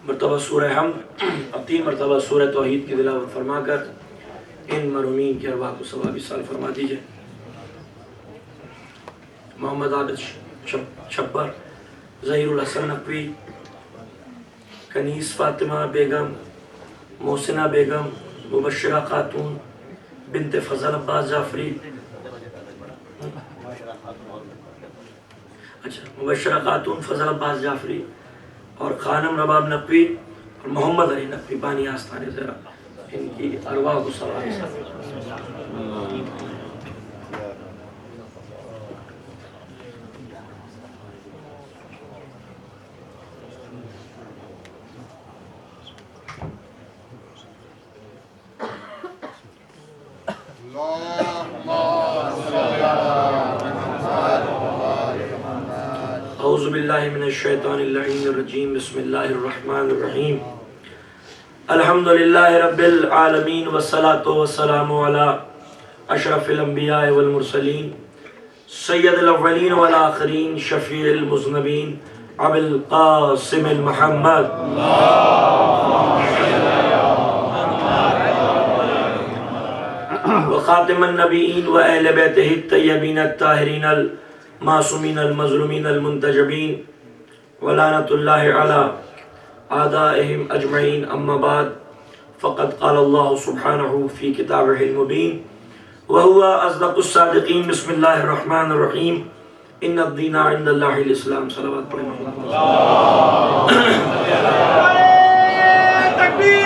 مرتبہ سورہ حمد اور 3 مرتبہ سورہ توحید کی تلاوت فرما کر ان مرحومین کی ارواح کو ثواب سال فرما دیجئے۔ محمد عابد چھبر، ظہیر الحسن نقوی، کنیز فاطمہ بیگم، محسنہ بیگم، مبشرہ خاتون بنت فضل عباس جعفری، مبشرہ خاتون فضل عباس جعفری اور خانم رباب نقوی اور محمد علی نقوی بانی آستان زہرا، ان کی ارواح کو ثواب اعوذ باللہ من الشیطان اللعین الرجیم، بسم اللہ الرحمن الرحیم، الحمدللہ رب العالمین والصلاة والسلام علی اشرف الانبیاء والمرسلین سید الاولین والآخرین شفیع المذنبین ابی القاسم المحمد وخاتم النبیین و اہل بیتہ الطیبین الطاہرین المعصومین المظلومین المنتجبین ولعنۃ اللہ علی اعدائہم اجمعین، اما بعد فقد قال اللہ سبحانہ فی کتابہ المبین وہو اصدق الصادقین، بسم اللہ الرحمن الرحیم، ان الدین عند اللہ الاسلام۔ صلوات پڑھیں۔ تکبیر،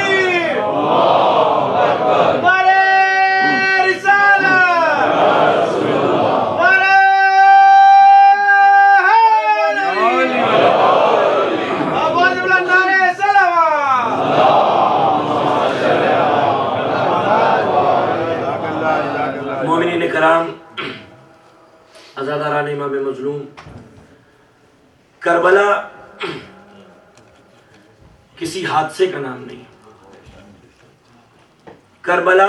کرام، عزاداران امام مظلوم، کربلا کسی حادثے کا نام نہیں، کربلا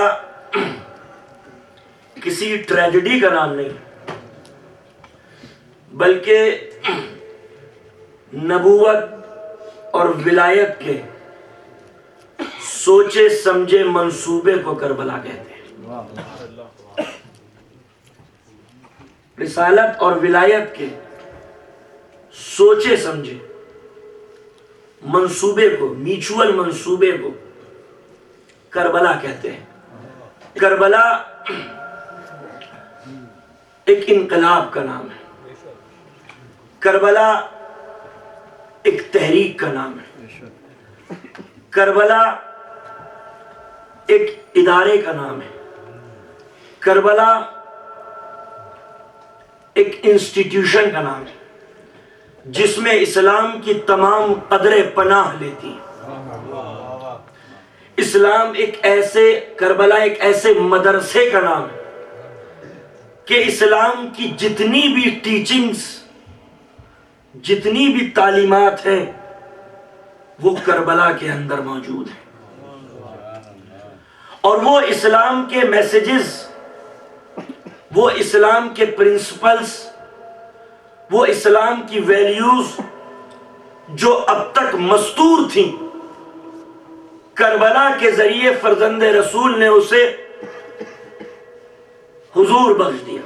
کسی ٹریجڈی کا نام نہیں، بلکہ نبوت اور ولایت کے سوچے سمجھے منصوبے کو کربلا کہتے ہیں۔ رسالت اور ولایت کے سوچے سمجھے منصوبے کو، میچول منصوبے کو کربلا کہتے ہیں۔ کربلا ایک انقلاب کا نام ہے، کربلا ایک تحریک کا نام ہے، کربلا ایک ادارے کا نام ہے، کربلا ایک انسٹیٹیوشن کا نام ہے جس میں اسلام کی تمام قدریں پناہ لیتی ہیں۔ اسلام کربلا ایک ایسے مدرسے کا نام ہے کہ اسلام کی جتنی بھی ٹیچنگز، جتنی بھی تعلیمات ہیں وہ کربلا کے اندر موجود ہیں، اور وہ اسلام کے میسیجز، وہ اسلام کے پرنسپلز، وہ اسلام کی ویلیوز جو اب تک مستور تھیں، کربلا کے ذریعے فرزند رسول نے اسے حضور بخش دیا،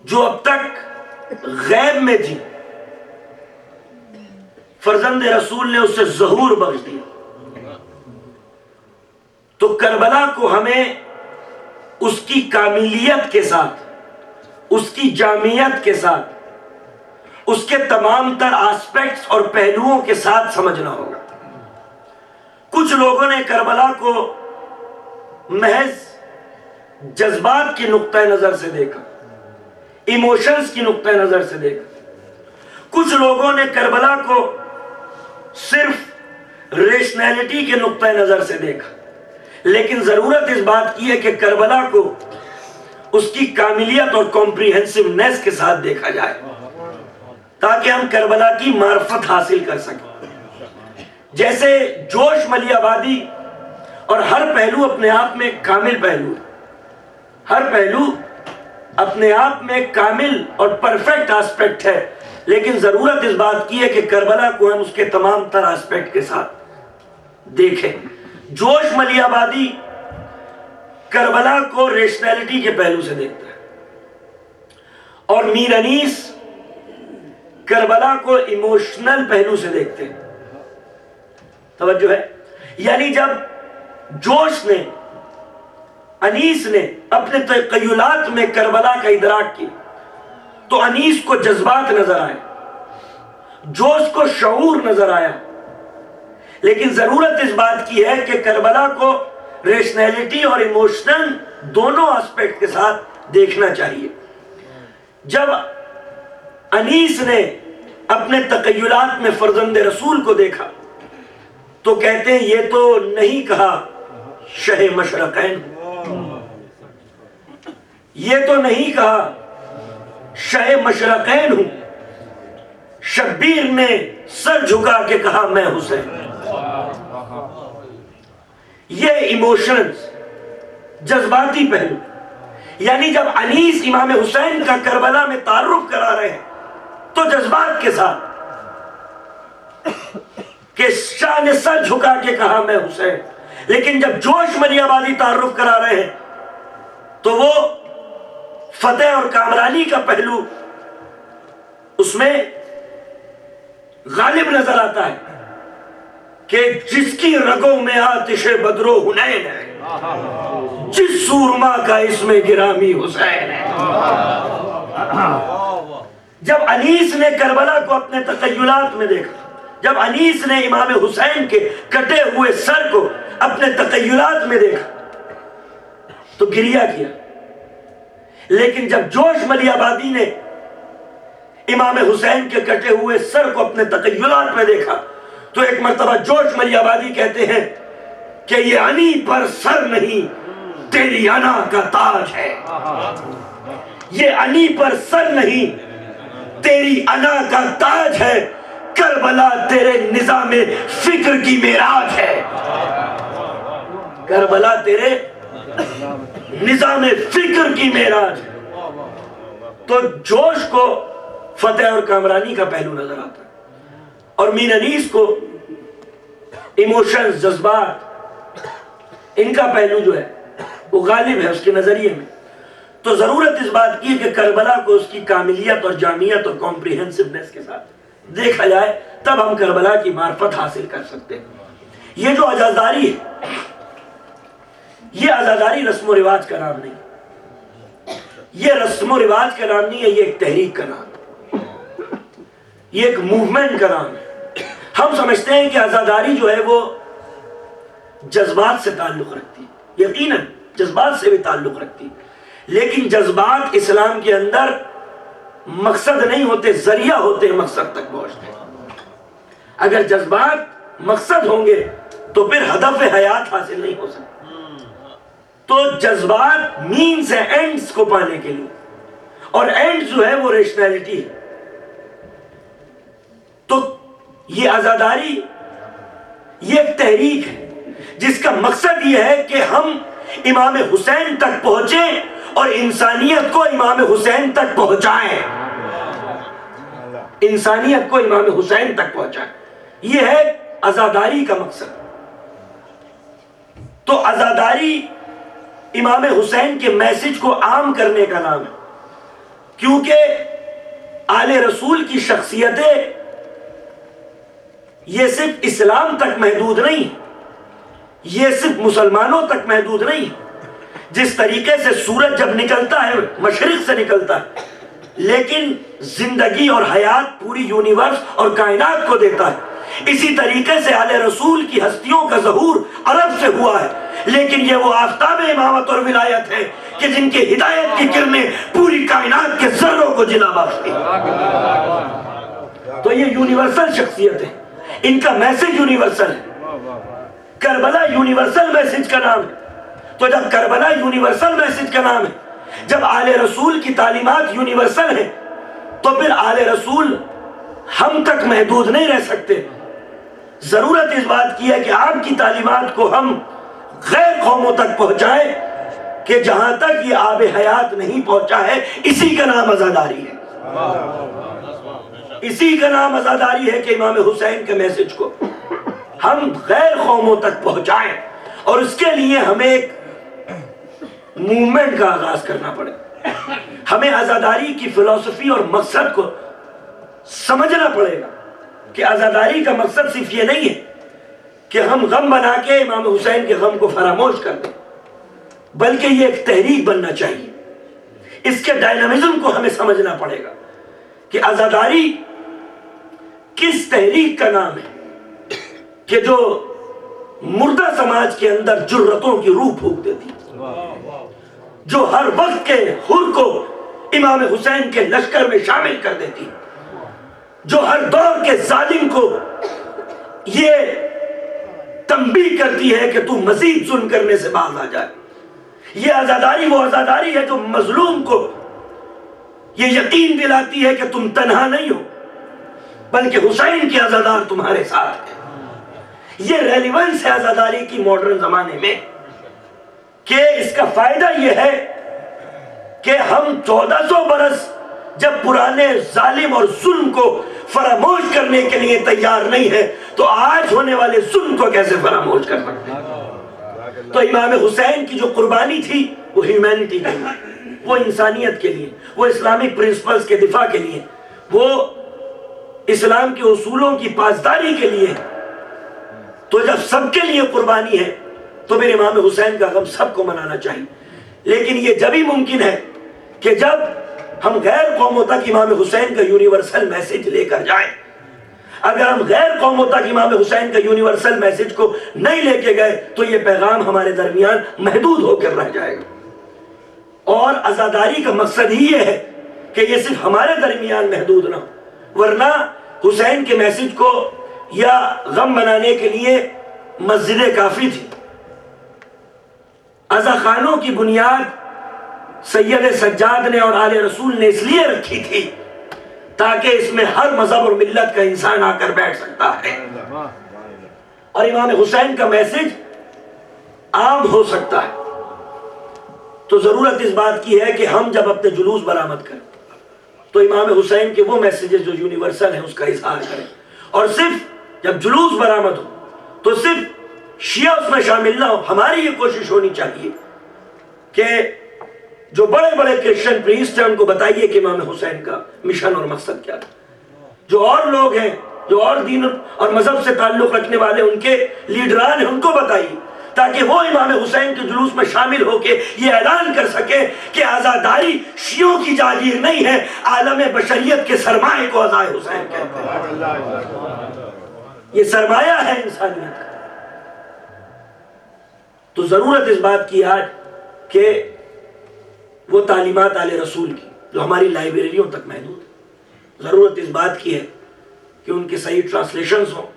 جو اب تک غیب میں تھی فرزند رسول نے اسے ظہور بخش دیا۔ تو کربلا کو ہمیں اس کی کاملیت کے ساتھ، اس کی جامعیت کے ساتھ، اس کے تمام تر آسپیکٹس اور پہلوؤں کے ساتھ سمجھنا ہوگا۔ کچھ لوگوں نے کربلا کو محض جذبات کی نقطہ نظر سے دیکھا، ایموشنز کی نقطہ نظر سے دیکھا۔ کچھ لوگوں نے کربلا کو صرف ریشنلٹی کے نقطہ نظر سے دیکھا، لیکن ضرورت اس بات کی ہے کہ کربلا کو اس کی کاملیت اور کمپریہنسونیس کے ساتھ دیکھا جائے تاکہ ہم کربلا کی معرفت حاصل کر سکیں۔ جیسے جوش ملی آبادی اور ہر پہلو اپنے آپ میں کامل پہلو ہے، ہر پہلو اپنے آپ میں کامل اور پرفیکٹ آسپیکٹ ہے، لیکن ضرورت اس بات کی ہے کہ کربلا کو ہم اس کے تمام تر آسپیکٹ کے ساتھ دیکھیں۔ جوش ملی آبادی کربلا کو ریشنلٹی کے پہلو سے دیکھتا ہے، اور میر انیس کربلا کو ایموشنل پہلو سے دیکھتے ہیں۔ توجہ ہے؟ یعنی جب جوش نے، انیس نے اپنے تخیلات میں کربلا کا ادراک کی تو انیس کو جذبات نظر آئے، جوش کو شعور نظر آیا، لیکن ضرورت اس بات کی ہے کہ کربلا کو ریشنلٹی اور ایموشنل دونوں آسپیکٹ کے ساتھ دیکھنا چاہیے۔ جب انیس نے اپنے تخیلات میں فرزند رسول کو دیکھا تو کہتے ہیں یہ تو نہیں کہا شہ مشرقین، یہ تو نہیں کہا شہ مشرقین ہوں، شبیر نے سر جھکا کے کہا میں حسین۔ یہ ایموشنز، جذباتی پہلو، یعنی جب انیس امام حسین کا کربلا میں تعارف کرا رہے ہیں تو جذبات کے ساتھ کہ شاہ نے سر جھکا کے کہا میں حسین، لیکن جب جوش ملی آبادی تعارف کرا رہے ہیں تو وہ فتح اور کامرانی کا پہلو اس میں غالب نظر آتا ہے کہ جس کی رگوں میں آتش بدر و حنین ہے، جس سورما کا اس میں گرامی حسین ہے۔ جب انیس نے کربلا کو اپنے تخیلات میں دیکھا، جب انیس نے امام حسین کے کٹے ہوئے سر کو اپنے تخیلات میں دیکھا تو گریہ کیا، لیکن جب جوش ملی آبادی نے امام حسین کے کٹے ہوئے سر کو اپنے تخیلات میں دیکھا تو ایک مرتبہ جوش ملی آبادی کہتے ہیں کہ یہ انی پر سر نہیں تیری انا کا تاج ہے، یہ انی پر سر نہیں تیری انا کا تاج ہے، کربلا تیرے نظام فکر کی معراج ہے، کربلا تیرے نظام فکر کی معراج ہے۔ تو جوش کو فتح اور کامرانی کا پہلو نظر آتا ہے، اور میر انیس کو ایموشنز، جذبات، ان کا پہلو جو ہے وہ غالب ہے اس کے نظریے میں۔ تو ضرورت اس بات کی ہے کہ کربلا کو اس کی کاملیت اور جامعیت اور کمپریہنسونیس کے ساتھ دیکھا جائے، تب ہم کربلا کی معرفت حاصل کر سکتے ہیں۔ یہ جو عزاداری ہے، یہ عزاداری رسم و رواج کا نام نہیں، یہ رسم و رواج کا نام نہیں ہے، یہ ایک تحریک کا نام ہے، یہ ایک موومنٹ کا نام ہے۔ ہم سمجھتے ہیں کہ عزاداری جو ہے وہ جذبات سے تعلق رکھتی ہے، یقیناً جذبات سے بھی تعلق رکھتی ہے، لیکن جذبات اسلام کے اندر مقصد نہیں ہوتے، ذریعہ ہوتے ہیں مقصد تک پہنچتے ہیں۔ اگر جذبات مقصد ہوں گے تو پھر ہدف حیات حاصل نہیں ہو سکتا۔ تو جذبات مینز ہے اینڈز کو پانے کے لیے، اور اینڈ جو ہے وہ ریشنلٹی ہے۔ تو یہ عزاداری یہ ایک تحریک ہے جس کا مقصد یہ ہے کہ ہم امام حسین تک پہنچیں اور انسانیت کو امام حسین تک پہنچائیں، انسانیت کو امام حسین تک پہنچائیں، یہ ہے عزاداری کا مقصد۔ تو عزاداری امام حسین کے میسج کو عام کرنے کا نام ہے، کیونکہ آل رسول کی شخصیتیں یہ صرف اسلام تک محدود نہیں، یہ صرف مسلمانوں تک محدود نہیں۔ جس طریقے سے سورج جب نکلتا ہے مشرق سے نکلتا ہے، لیکن زندگی اور حیات پوری یونیورس اور کائنات کو دیتا ہے، اسی طریقے سے آل رسول کی ہستیوں کا ظہور عرب سے ہوا ہے، لیکن یہ وہ آفتاب امامت اور ولایت ہے کہ جن کے ہدایت کی کرنیں پوری کائنات کے ذروں کو جلا بخشتی۔ تو یہ یونیورسل شخصیت ہے، ان کا میسج یونیورسل ہے۔ کربلا یونیورسل میسج کا نام ہے۔ تو جب کربلا یونیورسل میسج کا نام ہے، جب آل رسول کی تعلیمات یونیورسل ہیں، تو پھر آل رسول ہم تک محدود نہیں رہ سکتے۔ ضرورت اس بات کی ہے کہ آپ کی تعلیمات کو ہم غیر قوموں تک پہنچائیں کہ جہاں تک یہ آب حیات نہیں پہنچا ہے، اسی کا نام عزاداری ہے، اسی کا نام عزاداری ہے کہ امام حسین کے میسج کو ہم غیر قوموں تک پہنچائیں، اور اس کے لیے ہمیں ایک موومنٹ کا آغاز کرنا پڑے. ہمیں عزاداری کی فلسفی اور مقصد کو سمجھنا پڑے گا کہ عزاداری کا مقصد صرف یہ نہیں ہے کہ ہم غم بنا کے امام حسین کے غم کو فراموش کر دیں، بلکہ یہ ایک تحریک بننا چاہیے. اس کے ڈائنامزم کو ہمیں سمجھنا پڑے گا کہ عزاداری کس تحریک کا نام ہے کہ جو مردہ سماج کے اندر جرتوں کی روح پھونک دیتی، جو ہر وقت کے حر کو امام حسین کے لشکر میں شامل کر دیتی، جو ہر دور کے ظالم کو یہ تنبیہ کرتی ہے کہ تو مزید ظلم کرنے سے باز آ جائے. یہ عزاداری وہ عزاداری ہے جو مظلوم کو یہ یقین دلاتی ہے کہ تم تنہا نہیں ہو، بلکہ حسین کے عزادار تمہارے ساتھ ہیں. یہ ریلیونس ہے عزاداری کی ماڈرن زمانے میں، کہ اس کا فائدہ یہ ہے کہ ہم 1400 برس جب پرانے ظالم اور ظلم کو فراموش کرنے کے لیے تیار نہیں ہے تو آج ہونے والے ظلم کو کیسے فراموش کر سکتے ہیں؟ تو امام حسین کی جو قربانی تھی وہ ہیومینٹی کے لیے، وہ انسانیت کے لیے، وہ اسلامک پرنسپلز کے دفاع کے لیے، وہ اسلام کے اصولوں کی پاسداری کے لیے. تو جب سب کے لیے قربانی ہے تو پھر امام حسین کا غم سب کو منانا چاہیے. لیکن یہ جب ہی ممکن ہے کہ جب ہم غیر قوموں تک امام حسین کا یونیورسل میسج لے کر جائیں. اگر ہم غیر قوموں تک امام حسین کا یونیورسل میسج کو نہیں لے کے گئے تو یہ پیغام ہمارے درمیان محدود ہو کر رہ جائے گا. اور عزاداری کا مقصد ہی یہ ہے کہ یہ صرف ہمارے درمیان محدود نہ ہو، ورنہ حسین کے میسج کو یا غم منانے کے لیے مسجد کافی تھی. عزا خانوں کی بنیاد سید سجاد نے اور آل رسول نے اس لیے رکھی تھی تاکہ اس میں ہر مذہب اور ملت کا انسان آ کر بیٹھ سکتا ہے، اور امام حسین کا میسج عام ہو سکتا ہے. تو ضرورت اس بات کی ہے کہ ہم جب اپنے جلوس برآمد کریں تو امام حسین کے وہ میسیجز جو یونیورسل ہیں اس کا اظہار کریں. اور صرف جب جلوس برآمد ہو تو صرف شیعہ اس میں شامل نہ ہو. ہماری یہ کوشش ہونی چاہیے کہ جو بڑے بڑے کرسچن پریسٹ ہیں ان کو بتائیے کہ امام حسین کا مشن اور مقصد کیا تھا. جو اور لوگ ہیں جو اور دین اور مذہب سے تعلق رکھنے والے ان کے لیڈران ہیں ان کو بتائیے تاکہ وہ امام حسین کے جلوس میں شامل ہو کے یہ اعلان کر سکے کہ عزاداری شیعوں کی جاگیر نہیں ہے، عالم بشریت کے سرمایہ کو عزائے حسین کہتے ہیں. یہ سرمایہ ہے انسانیت کا. تو ضرورت اس بات کی آج کہ وہ تعلیمات آل رسول کی جو ہماری لائبریریوں تک محدود ہے، ضرورت اس بات کی ہے کہ ان کے صحیح ٹرانسلیشنز ہوں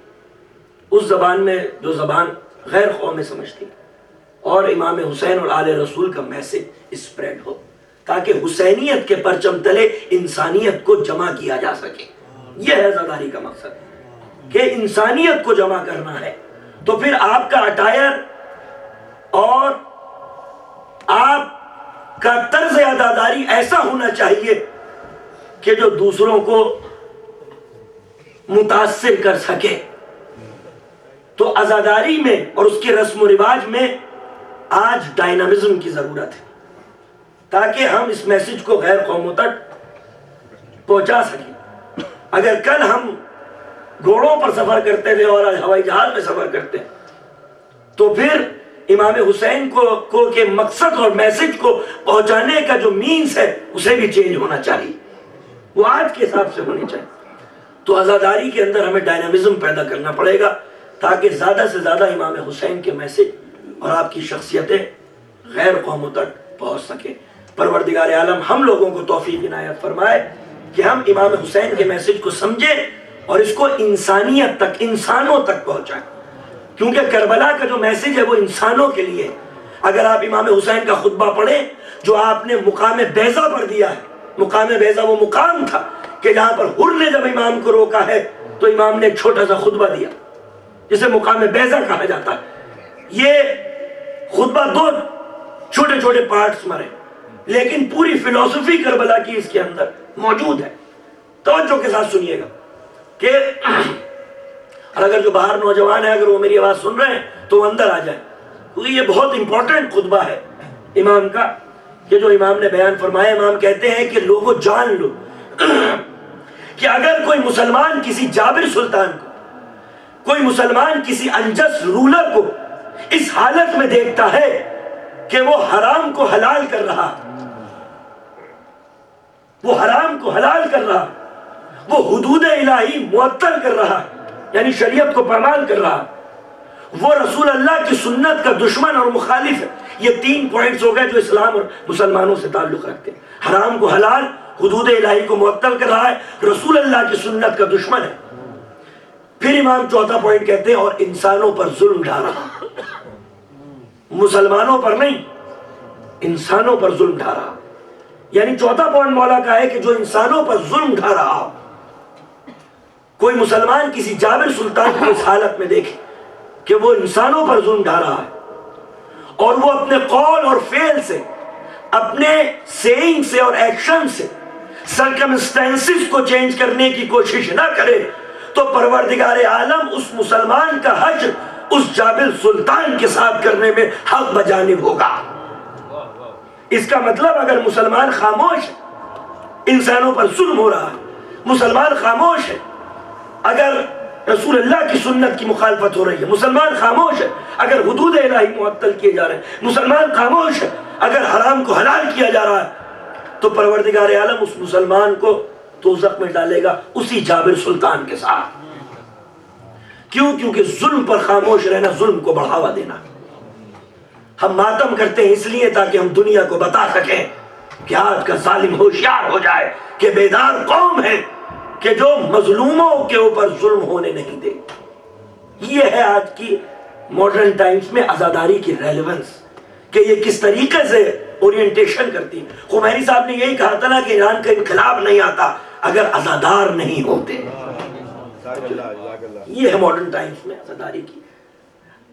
اس زبان میں جو زبان غیر قومیں سمجھتی، اور امام حسین اور آل رسول کا میسج اسپریڈ ہو تاکہ حسینیت کے پرچم تلے انسانیت کو جمع کیا جا سکے. یہ ہے عزاداری کا مقصد کہ انسانیت کو جمع کرنا ہے. تو پھر آپ کا اٹائر اور آپ کا طرز عزاداری ایسا ہونا چاہیے کہ جو دوسروں کو متاثر کر سکے. تو عزاداری میں اور اس کے رسم و رواج میں آج ڈائنامزم کی ضرورت ہے تاکہ ہم اس میسج کو غیر قوموں تک پہنچا سکیں. اگر کل ہم گھوڑوں پر سفر کرتے تھے اور ہوائی جہاز میں سفر کرتے تو پھر امام حسین کو کے مقصد اور میسج کو پہنچانے کا جو مینز ہے اسے بھی چینج ہونا چاہیے، وہ آج کے حساب سے ہونی چاہیے. تو عزاداری کے اندر ہمیں ڈائنامزم پیدا کرنا پڑے گا تاکہ زیادہ سے زیادہ امام حسین کے میسج اور آپ کی شخصیتیں غیر قوموں تک پہنچ سکے. پروردگار عالم ہم لوگوں کو توفیق عنایت فرمائے کہ ہم امام حسین کے میسج کو سمجھیں اور اس کو انسانیت تک، انسانوں تک پہنچائیں، کیونکہ کربلا کا جو میسج ہے وہ انسانوں کے لیے. اگر آپ امام حسین کا خطبہ پڑھیں جو آپ نے مقام بیضا پر دیا ہے، مقام بیضا وہ مقام تھا کہ جہاں پر حر نے جب امام کو روکا ہے تو امام نے ایک چھوٹا سا خطبہ دیا جسے مقام بیضا کہا جاتا ہے. یہ خطبہ 2 چھوٹے چھوٹے پارٹس مرے لیکن پوری فلسفی کربلا کی اس کے اندر موجود ہے. توجہ کے ساتھ سنیے گا. کہ اور اگر جو باہر نوجوان ہے اگر وہ میری آواز سن رہے ہیں تو وہ اندر آ جائیں، کیونکہ یہ بہت امپورٹنٹ خطبہ ہے امام کا، کہ جو امام نے بیان فرمایا. امام کہتے ہیں کہ لوگوں جان لو کہ اگر کوئی مسلمان کسی جابر سلطان کو، کوئی مسلمان کسی انجس رولر کو اس حالت میں دیکھتا ہے کہ وہ حرام کو حلال کر رہا، وہ حرام کو حلال کر رہا، وہ حدود الہی معطل کر رہا، یعنی شریعت کو پامال کر رہا، وہ رسول اللہ کی سنت کا دشمن اور مخالف ہے. یہ 3 پوائنٹس ہو گئے جو اسلام اور مسلمانوں سے تعلق رکھتے ہیں. حرام کو حلال، حدود الہی کو معطل کر رہا ہے، رسول اللہ کی سنت کا دشمن ہے. پھر امام چوتھا پوائنٹ کہتے ہیں اور انسانوں پر ظلم ڈھا رہا، مسلمانوں پر نہیں، انسانوں پر ظلم ڈھا رہا. یعنی چوتھا پوائنٹ مولا کا ہے کہ جو انسانوں پر ظلم ڈھا رہا، کوئی مسلمان کسی جابر سلطان کو اس حالت میں دیکھے کہ وہ انسانوں پر ظلم ڈھا رہا ہے اور وہ اپنے قول اور فعل سے، اپنے سیئنگ سے اور ایکشن سے سرکمسٹینسز کو چینج کرنے کی کوشش نہ کرے، تو پروردگار عالم اس مسلمان کا حشر اس جابر سلطان کے ساتھ کرنے میں حق بجانب ہوگا. اس کا مطلب اگر مسلمان خاموش ہے، انسانوں پر ظلم ہو رہا ہے، مسلمان خاموش ہے اگر رسول اللہ کی سنت کی مخالفت ہو رہی ہے، مسلمان خاموش ہے اگر حدود الہی معطل کیے جا رہے ہیں، مسلمان خاموش ہے اگر حرام کو حلال کیا جا رہا ہے، تو پروردگار عالم اس مسلمان کو دوزخ میں ڈالے گا اسی جابر سلطان کے ساتھ. کیوں؟ کیونکہ ظلم پر خاموش رہنا ظلم کو بڑھاوا دینا. ہم ماتم کرتے ہیں اس لیے تاکہ ہم دنیا کو بتا سکیں کہ آج کا ظالم ہوشیار ہو جائے کہ بیدار قوم ہے کہ جو مظلوموں کے اوپر ظلم ہونے نہیں دے. یہ ہے آج کی ماڈرن ٹائمز میں عزاداری کی ریلیونس، کہ یہ کس طریقے سے اورینٹیشن کرتی ہے. خمینی صاحب نے یہی کہا تھا نا کہ ایران کا انقلاب نہیں آتا اگر عزادار نہیں ہوتے. یہ ہے ماڈرن ٹائمز میں عزاداری کی.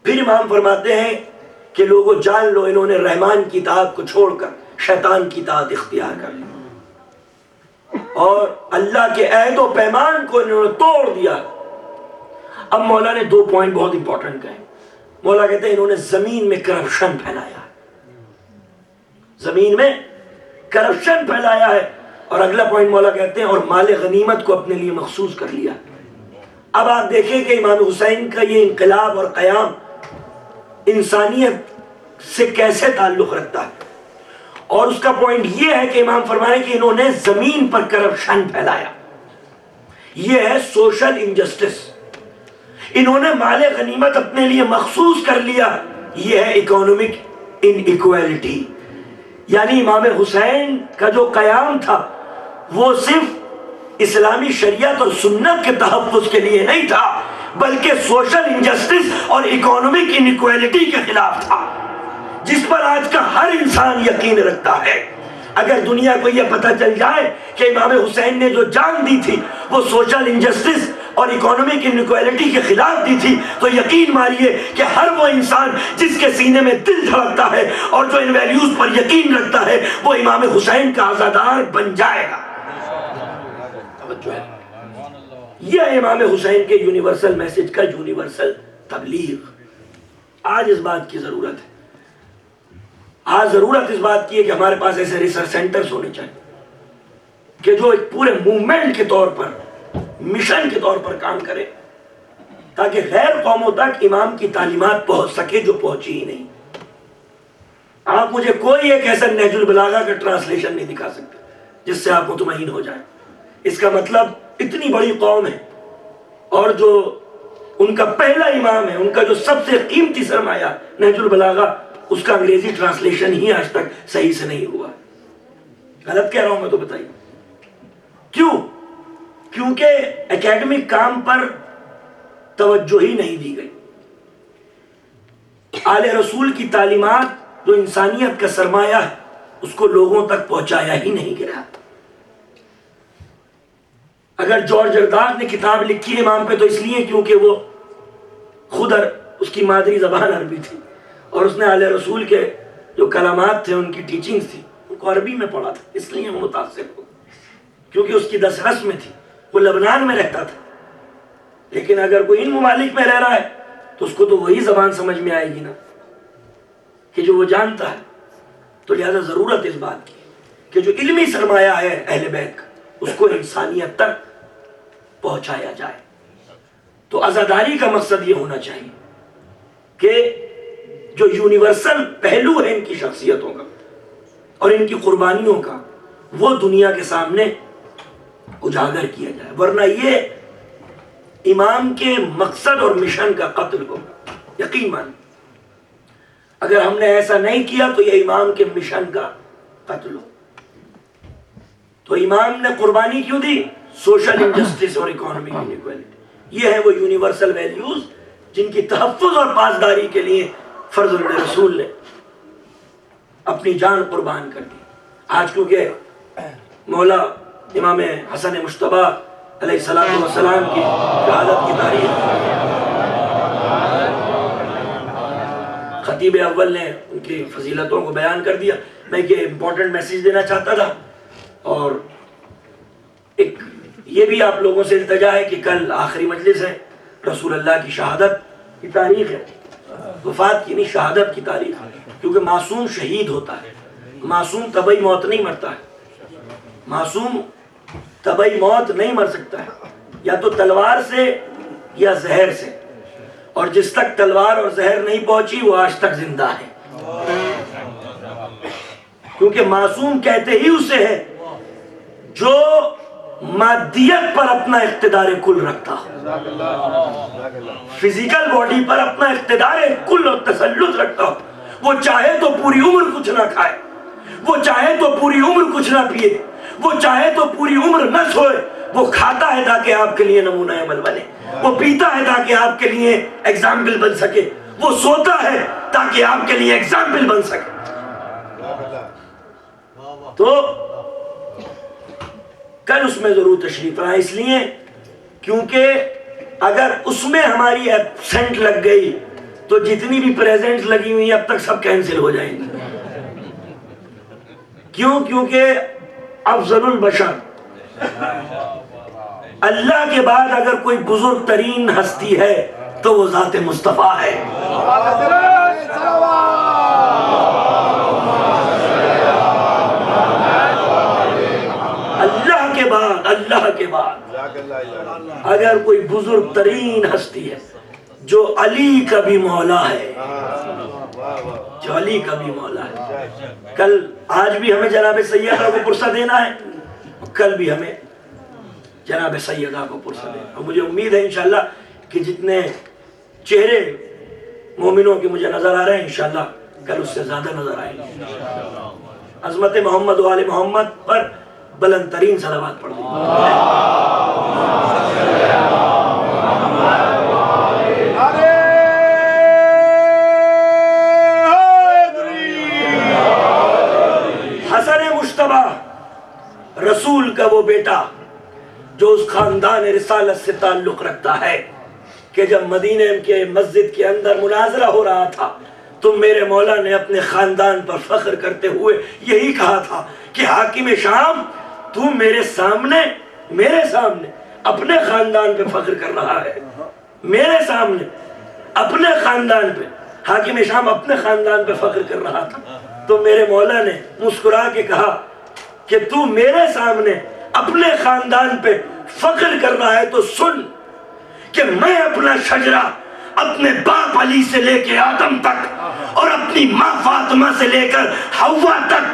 پھر امام فرماتے ہیں کہ لوگوں جان لو انہوں نے رحمان کی اطاعت کو چھوڑ کر شیطان کی اطاعت اختیار کر لی اور اللہ کے عہد و پیمان کو انہوں نے توڑ دیا. اب مولا نے 2 پوائنٹ بہت امپورٹنٹ کہے. مولا کہتے ہیں انہوں نے زمین میں کرپشن پھیلایا، زمین میں کرپشن پھیلایا ہے. اور اگلا پوائنٹ مولا کہتے ہیں اور مال غنیمت کو اپنے لیے مخصوص کر لیا. اب آپ دیکھیں کہ امام حسین کا یہ انقلاب اور قیام انسانیت سے کیسے تعلق رکھتا ہے. اور اس کا پوائنٹ یہ ہے کہ امام فرمائے کہ انہوں نے زمین پر کرپشن پھیلایا. یہ ہے سوشل انجسٹس. انہوں نے مال غنیمت اپنے لیے مخصوص کر لیا. یہ ہے اکانومک ان ایکویلٹی. یعنی امام حسین کا جو قیام تھا وہ صرف اسلامی شریعت اور سنت کے تحفظ کے لیے نہیں تھا بلکہ سوشل انجسٹس اور اکانومک ان ایکویلٹی کے خلاف تھا، جس پر آج کا ہر انسان یقین رکھتا ہے. اگر دنیا کو یہ پتہ چل جائے کہ امام حسین نے جو جان دی تھی وہ سوشل انجسٹس اور اکانومک انیکوالٹی کے خلاف دی تھی، تو یقین مانیے کہ ہر وہ انسان جس کے سینے میں دل دھڑکتا ہے اور جو ان ویلیوز پر یقین رکھتا ہے وہ امام حسین کا عزادار بن جائے گا. یہ امام حسین کے یونیورسل میسج کا یونیورسل تبلیغ. آج اس بات کی ضرورت ہے. آج ضرورت اس بات کی ہے کہ ہمارے پاس ایسے ریسرچ سینٹرز ہونے چاہیے کہ جو ایک پورے موومنٹ کے طور پر، مشن کے طور پر کام کرے تاکہ غیر قوموں تک امام کی تعلیمات پہنچ سکے جو پہنچی ہی نہیں. آپ مجھے کوئی ایک ایسا نہج البلاغہ کا ٹرانسلیشن نہیں دکھا سکتے جس سے آپ مطمئن ہو جائیں. اس کا مطلب اتنی بڑی قوم ہے اور جو ان کا پہلا امام ہے، ان کا جو سب سے قیمتی سرمایہ نہج البلاغہ، اس کا انگریزی ٹرانسلیشن ہی آج تک صحیح سے نہیں ہوا. غلط کہہ رہا ہوں میں تو بتائیے کیوں؟ کیونکہ اکیڈمک کام پر توجہ ہی نہیں دی گئی. آل رسول کی تعلیمات جو انسانیت کا سرمایہ ہے اس کو لوگوں تک پہنچایا ہی نہیں گیا. اگر جارج ارداغ نے کتاب لکھی امام پہ تو اس لیے کیونکہ وہ خود اس کی مادری زبان عربی تھی اور اس نے آل رسول کے جو کلامات تھے، ان کی ٹیچنگز تھی، ان کو عربی میں پڑھا تھا، اس لیے وہ متاثر ہو، کیونکہ اس کی دس رس میں تھی. وہ لبنان میں رہتا تھا لیکن اگر کوئی ان ممالک میں رہ رہا ہے تو اس کو تو وہی زبان سمجھ میں آئے گی نا کہ جو وہ جانتا ہے. تو لہذا ضرورت اس بات کی کہ جو علمی سرمایہ ہے اہل بیت کا اس کو انسانیت تک پہنچایا جائے. تو عزاداری کا مقصد یہ ہونا چاہیے کہ جو یونیورسل پہلو ہے ان کی شخصیتوں کا اور ان کی قربانیوں کا وہ دنیا کے سامنے اجاگر کیا جائے. ورنہ یہ امام کے مقصد اور مشن کا قتل ہوگا. یقین مانیں اگر ہم نے ایسا نہیں کیا تو یہ امام کے مشن کا قتل ہو. تو امام نے قربانی کیوں دی؟ سوشل انجسٹس اور اکانومک انیکوالٹی. یہ ہیں وہ یونیورسل ویلیوز جن کی تحفظ اور پاسداری کے لیے فرض رسول نے اپنی جان قربان کر دی. آج کیونکہ مولا امام حسن مجتبی علیہ السلام کی شہادت کی تاریخ خطیب اول نے ان کی فضیلتوں کو بیان کر دیا. میں یہ امپورٹنٹ میسیج دینا چاہتا تھا. اور ایک یہ بھی آپ لوگوں سے التجا ہے کہ کل آخری مجلس ہے, رسول اللہ کی شہادت کی تاریخ ہے, وفات کی نہیں شہادت کی تاریخ ہے. کیونکہ معصوم شہید ہوتا ہے, معصوم طبعی موت نہیں مرتا ہے. معصوم طبعی موت نہیں مر سکتا ہے, یا تو تلوار سے یا زہر سے, اور جس تک تلوار اور زہر نہیں پہنچی وہ آج تک زندہ ہے. کیونکہ معصوم کہتے ہی اسے ہے جو مادیت پر اپنا اقتدار کل رکھتا ہو, فزیکل باڈی پر اپنا اقتدار کل اور تسلط رکھتا ہو. وہ چاہے تو پوری عمر کچھ نہ کھائے, وہ چاہے تو پوری عمر کچھ نہ پیے, وہ چاہے تو پوری عمر نہ سوئے. وہ کھاتا ہے تاکہ آپ کے لیے نمونہ عمل بنے, وہ پیتا ہے تاکہ آپ کے لیے ایگزامپل بن سکے, وہ سوتا ہے تاکہ آپ کے لیے ایگزامپل بن سکے. تو کل اس میں ضرور تشریف رہا, اس لیے کیونکہ اگر اس میں ہماری ایبسنٹ لگ گئی تو جتنی بھی پریزنٹ لگی ہوئی اب تک سب کینسل ہو جائیں گی. کیوں؟ کیونکہ افضل البشر اللہ کے بعد اگر کوئی بزرگ ترین ہستی ہے تو وہ ذات مصطفیٰ ہے. اللہ کے بعد اگر کوئی بزرگ ترین ہستی ہے جو علی کا بھی مولا ہے, جو علی کا بھی مولا ہے. کل آج بھی ہمیں جناب سیدہ کو پرسہ دینا ہے, کل بھی ہمیں جناب سیدہ کو پرسہ دینا. اور مجھے امید ہے انشاءاللہ کہ جتنے چہرے مومنوں کے مجھے نظر آ رہے ہیں انشاءاللہ کل اس سے زیادہ نظر آئیں گے. عظمت محمد و آل محمد پر بلند ترین صلوات پڑھ دیں. حسن مجتبی رسول کا وہ بیٹا جو اس خاندان رسالت سے تعلق رکھتا ہے کہ جب مدینہ کے مسجد کے اندر مناظرہ ہو رہا تھا تو میرے مولا نے اپنے خاندان پر فخر کرتے ہوئے یہی کہا تھا کہ حاکم شام تو میرے سامنے اپنے خاندان پہ فخر کر رہا ہے, میرے سامنے اپنے خاندان پہ, حاکم شام اپنے خاندان پہ فخر کر رہا تھا. تو میرے مولا نے مسکرا کے کہا کہ تو میرے سامنے اپنے خاندان پہ فخر کر رہا ہے تو سن کہ میں اپنا شجرہ اپنے باپ علی سے لے کے آدم تک اور اپنی ماں فاطمہ سے لے کر حوا تک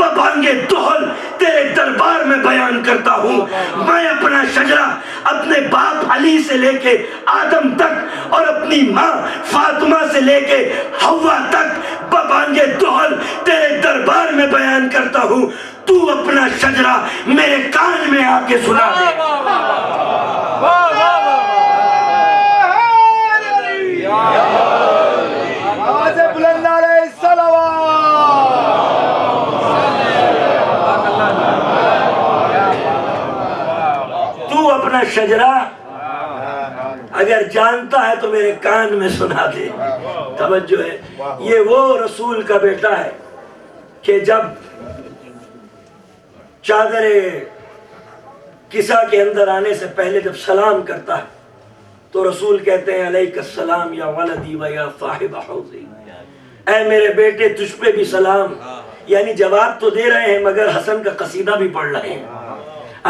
ببانگے دہل تیرے دربار میں بیان کرتا ہوں. میں اپنا شجرہ اپنے باپ علی سے لے کے آدم تک اور اپنی ماں فاطمہ سے لے کے حوا تک ببانگے دہل تیرے دربار میں بیان کرتا ہوں. تو اپنا شجرہ میرے کان میں آ کے سنا دے. تو اپنا شجرہ اگر جانتا ہے تو میرے کان میں سنا دے. توجہ ہے, یہ وہ رسول کا بیٹا ہے کہ جب چادر کسا کے اندر آنے سے پہلے جب سلام کرتا ہے تو رسول کہتے ہیں علیک السلام یا ولدی و یا صاحب حوضی، اے میرے بیٹے تجھ پہ بھی سلام. یعنی جواب تو دے رہے ہیں مگر حسن کا قصیدہ بھی پڑھ رہے ہیں.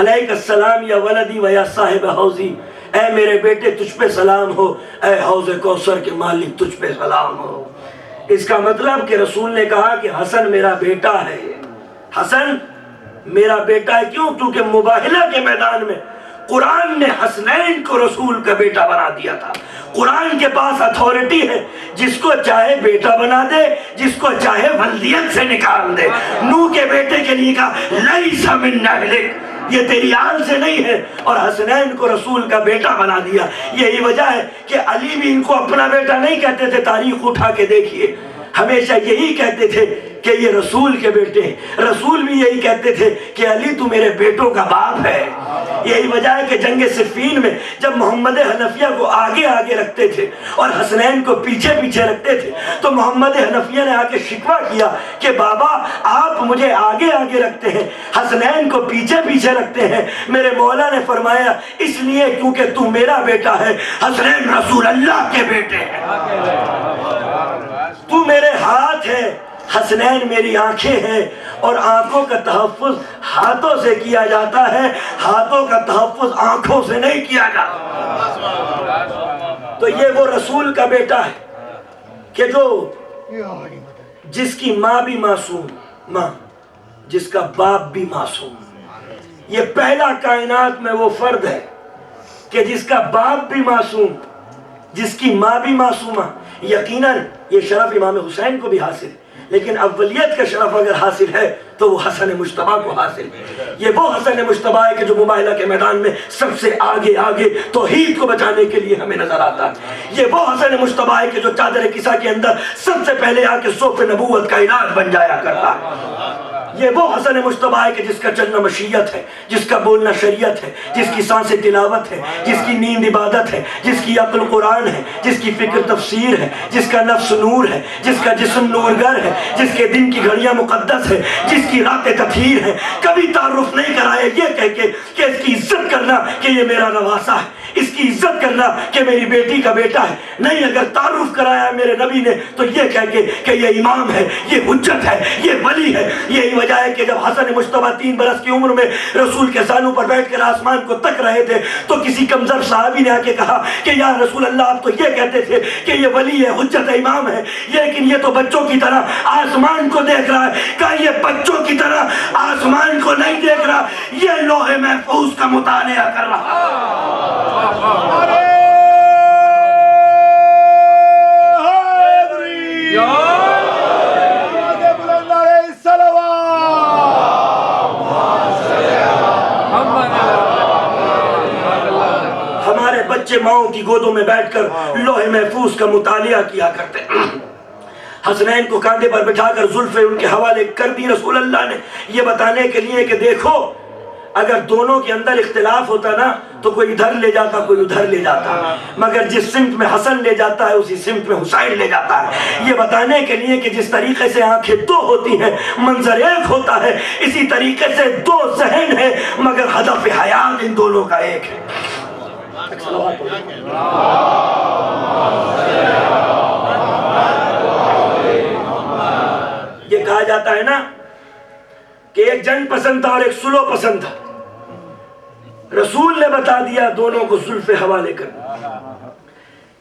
علیک السلام یا ولدی و یا صاحب حوضی، اے میرے بیٹے تجھ پہ سلام ہو، اے حوض کوثر کے مالک تجھ پہ سلام ہو. اس کا مطلب کہ رسول نے کہا کہ حسن میرا بیٹا ہے. حسن میرا بیٹا ہے. کیوں؟ کیونکہ مباہلہ کے میدان میں قرآن نے حسنین کو رسول کا بیٹا بنا دیا تھا. قرآن کے پاس اتھارٹی ہے، جس کو چاہے بیٹا بنا دے، جس کو چاہے ولدیت سے نکال دے. نوح کے بیٹے کے لیے کہا لیس من اہلک، یہ تیری آل سے نہیں ہے، اور حسنین کو رسول کا بیٹا بنا دیا. یہی وجہ ہے کہ علی بھی ان کو اپنا بیٹا نہیں کہتے تھے. تاریخ اٹھا کے دیکھیے، ہمیشہ یہی کہتے تھے کہ یہ رسول کے بیٹے ہیں. رسول بھی یہی کہتے تھے کہ علی تو میرے بیٹوں کا باپ ہے. یہی وجہ ہے کہ جنگ صفین میں جب محمد حنفیہ کو آگے آگے رکھتے تھے اور حسنین کو پیچھے پیچھے رکھتے تھے تو محمد حنفیہ نے آ کے شکوہ کیا کہ بابا آپ مجھے آگے آگے رکھتے ہیں، حسنین کو پیچھے پیچھے رکھتے ہیں. میرے مولا نے فرمایا اس لیے کیونکہ تو میرا بیٹا ہے، حسنین رسول اللہ کے بیٹے ہیں. تو میرے ہاتھ ہے، حسنین میری آنکھیں ہیں، اور آنکھوں کا تحفظ ہاتھوں سے کیا جاتا ہے، ہاتھوں کا تحفظ آنکھوں سے نہیں کیا جاتا. تو یہ وہ رسول کا بیٹا ہے کہ جو جس کی ماں بھی معصوم، ماں جس کا باپ بھی معصوم. یہ پہلا کائنات میں وہ فرد ہے کہ جس کا باپ بھی معصوم، جس کی ماں بھی معصومہ. یقیناً یہ شرف امام حسین کو بھی حاصل ہے، لیکن اولیت کا شرف اگر حاصل ہے تو وہ حسن مجتبیٰ کو حاصل ہے. یہ وہ حسن مجتبیٰ ہے کہ جو مباہلہ کے میدان میں سب سے آگے آگے توحید کو بچانے کے لیے ہمیں نظر آتا ہے. یہ وہ حسن مجتبیٰ ہے کہ جو چادر کسا کے اندر سب سے پہلے آ کے صوف نبوت کا علاج بن جایا کرتا ہے. یہ وہ حسن مجتبیٰ ہے کہ جس کا چلنا مشیت ہے، جس کا بولنا شریعت ہے، جس کی سانسیں تلاوت ہے، جس کی نیند عبادت ہے، جس کی عقل قرآن ہے، جس کی فکر تفسیر ہے، جس کا نفس نور ہے، جس کا جسم نورگر ہے، جس کے دن کی گھڑیاں مقدس ہے، جس کی راتیں تطہیر ہیں. کبھی تعارف نہیں کرائے یہ کہہ کے کہ اس کی عزت کرنا کہ یہ میرا نواسا ہے، اس کی عزت کرنا کہ میری بیٹی کا بیٹا ہے. نہیں، اگر تعارف کرایا ہے میرے نبی نے تو یہ کہہ کے کہ یہ امام ہے، یہ حجت ہے، یہ ولی ہے. یہی وجہ ہے کہ جب حسن مجتبیٰ 3 برس کی عمر میں رسول کے زانوں پر بیٹھ کر آسمان کو تک رہے تھے تو کسی کمزور صحابی نے آ کے کہا کہ یا رسول اللہ آپ تو یہ کہتے تھے کہ یہ ولی ہے، حجت ہے، امام ہے، لیکن یہ تو بچوں کی طرح آسمان کو دیکھ رہا ہے. کہا یہ بچوں کی طرح آسمان کو نہیں دیکھ رہا، یہ لوح محفوظ کا مطالعہ کر رہا ہے. ہمارے بچے ماؤں کی گودوں میں بیٹھ کر لوح محفوظ کا مطالعہ کیا کرتے. حسنین کو کاندھے پر بٹھا کر زلفیں ان کے حوالے کر دی رسول اللہ نے، یہ بتانے کے لیے کہ دیکھو اگر دونوں کے اندر اختلاف ہوتا نا تو کوئی ادھر لے جاتا کوئی ادھر لے جاتا، مگر جس سمت میں حسن لے جاتا ہے اسی سمت میں حسین لے جاتا ہے. یہ بتانے کے لیے کہ جس طریقے سے آنکھیں دو ہوتی ہیں منظر ایک ہوتا ہے، اسی طریقے سے دو ذہن ہے مگر ہدف حیات ان دونوں کا ایک ہے. یہ کہا جاتا ہے نا کہ ایک جنگ پسند تھا اور ایک سلو پسند تھا. رسول نے بتا دیا دونوں کو زلف حوالے کر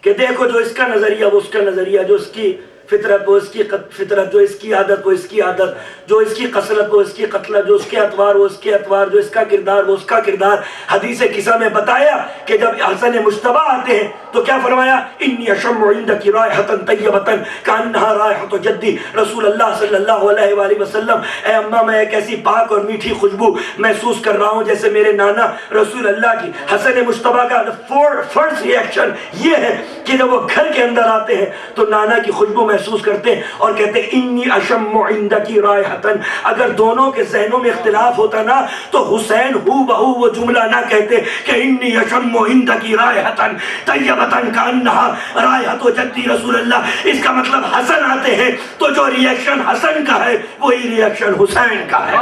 کہ دیکھو جو اس کا نظریہ وہ اس کا نظریہ، جو اس کی فطرت وہ اس کی فطرت، جو اس کی عادت وہ اس کی عادت، جو اس کی قصلت وہ اس کی قتلت، جو اس کے اطوار وہ اس کے اطوار، جو اس کا کردار وہ اس کا کردار. حدیث قصہ میں بتایا کہ جب حسن مجتبیٰ آتے ہیں تو کیا فرمایا؟ انی اشم عندک رائحۃ طیبۃ کانہا رائحۃ جدی. رسول اللہ صلی اللہ علیہ وآلہ وسلم، اے اماں میں ایک ایسی پاک اور میٹھی خوشبو محسوس کر رہا ہوں جیسے میرے نانا رسول اللہ کی. حسن مجتبیٰ کا فرسٹ ریئیکشن یہ ہے کہ جب وہ گھر کے اندر آتے ہیں تو نانا کی خوشبو محسوس کرتے ہیں اور کہتے ہیں انی اشم عندکی رائحۃ. اگر دونوں کے ذہنوں میں اختلاف ہوتا نا تو حسین ہو بہو وہ جملہ نہ کہتے کہ انی اشم عندکی رائحۃ طیبۃ کانہا رائحۃ جدی رسول اللہ. اس کا مطلب حسن آتے ہیں تو جو ریئیکشن حسن کا ہے وہی ریئیکشن حسین کا ہے.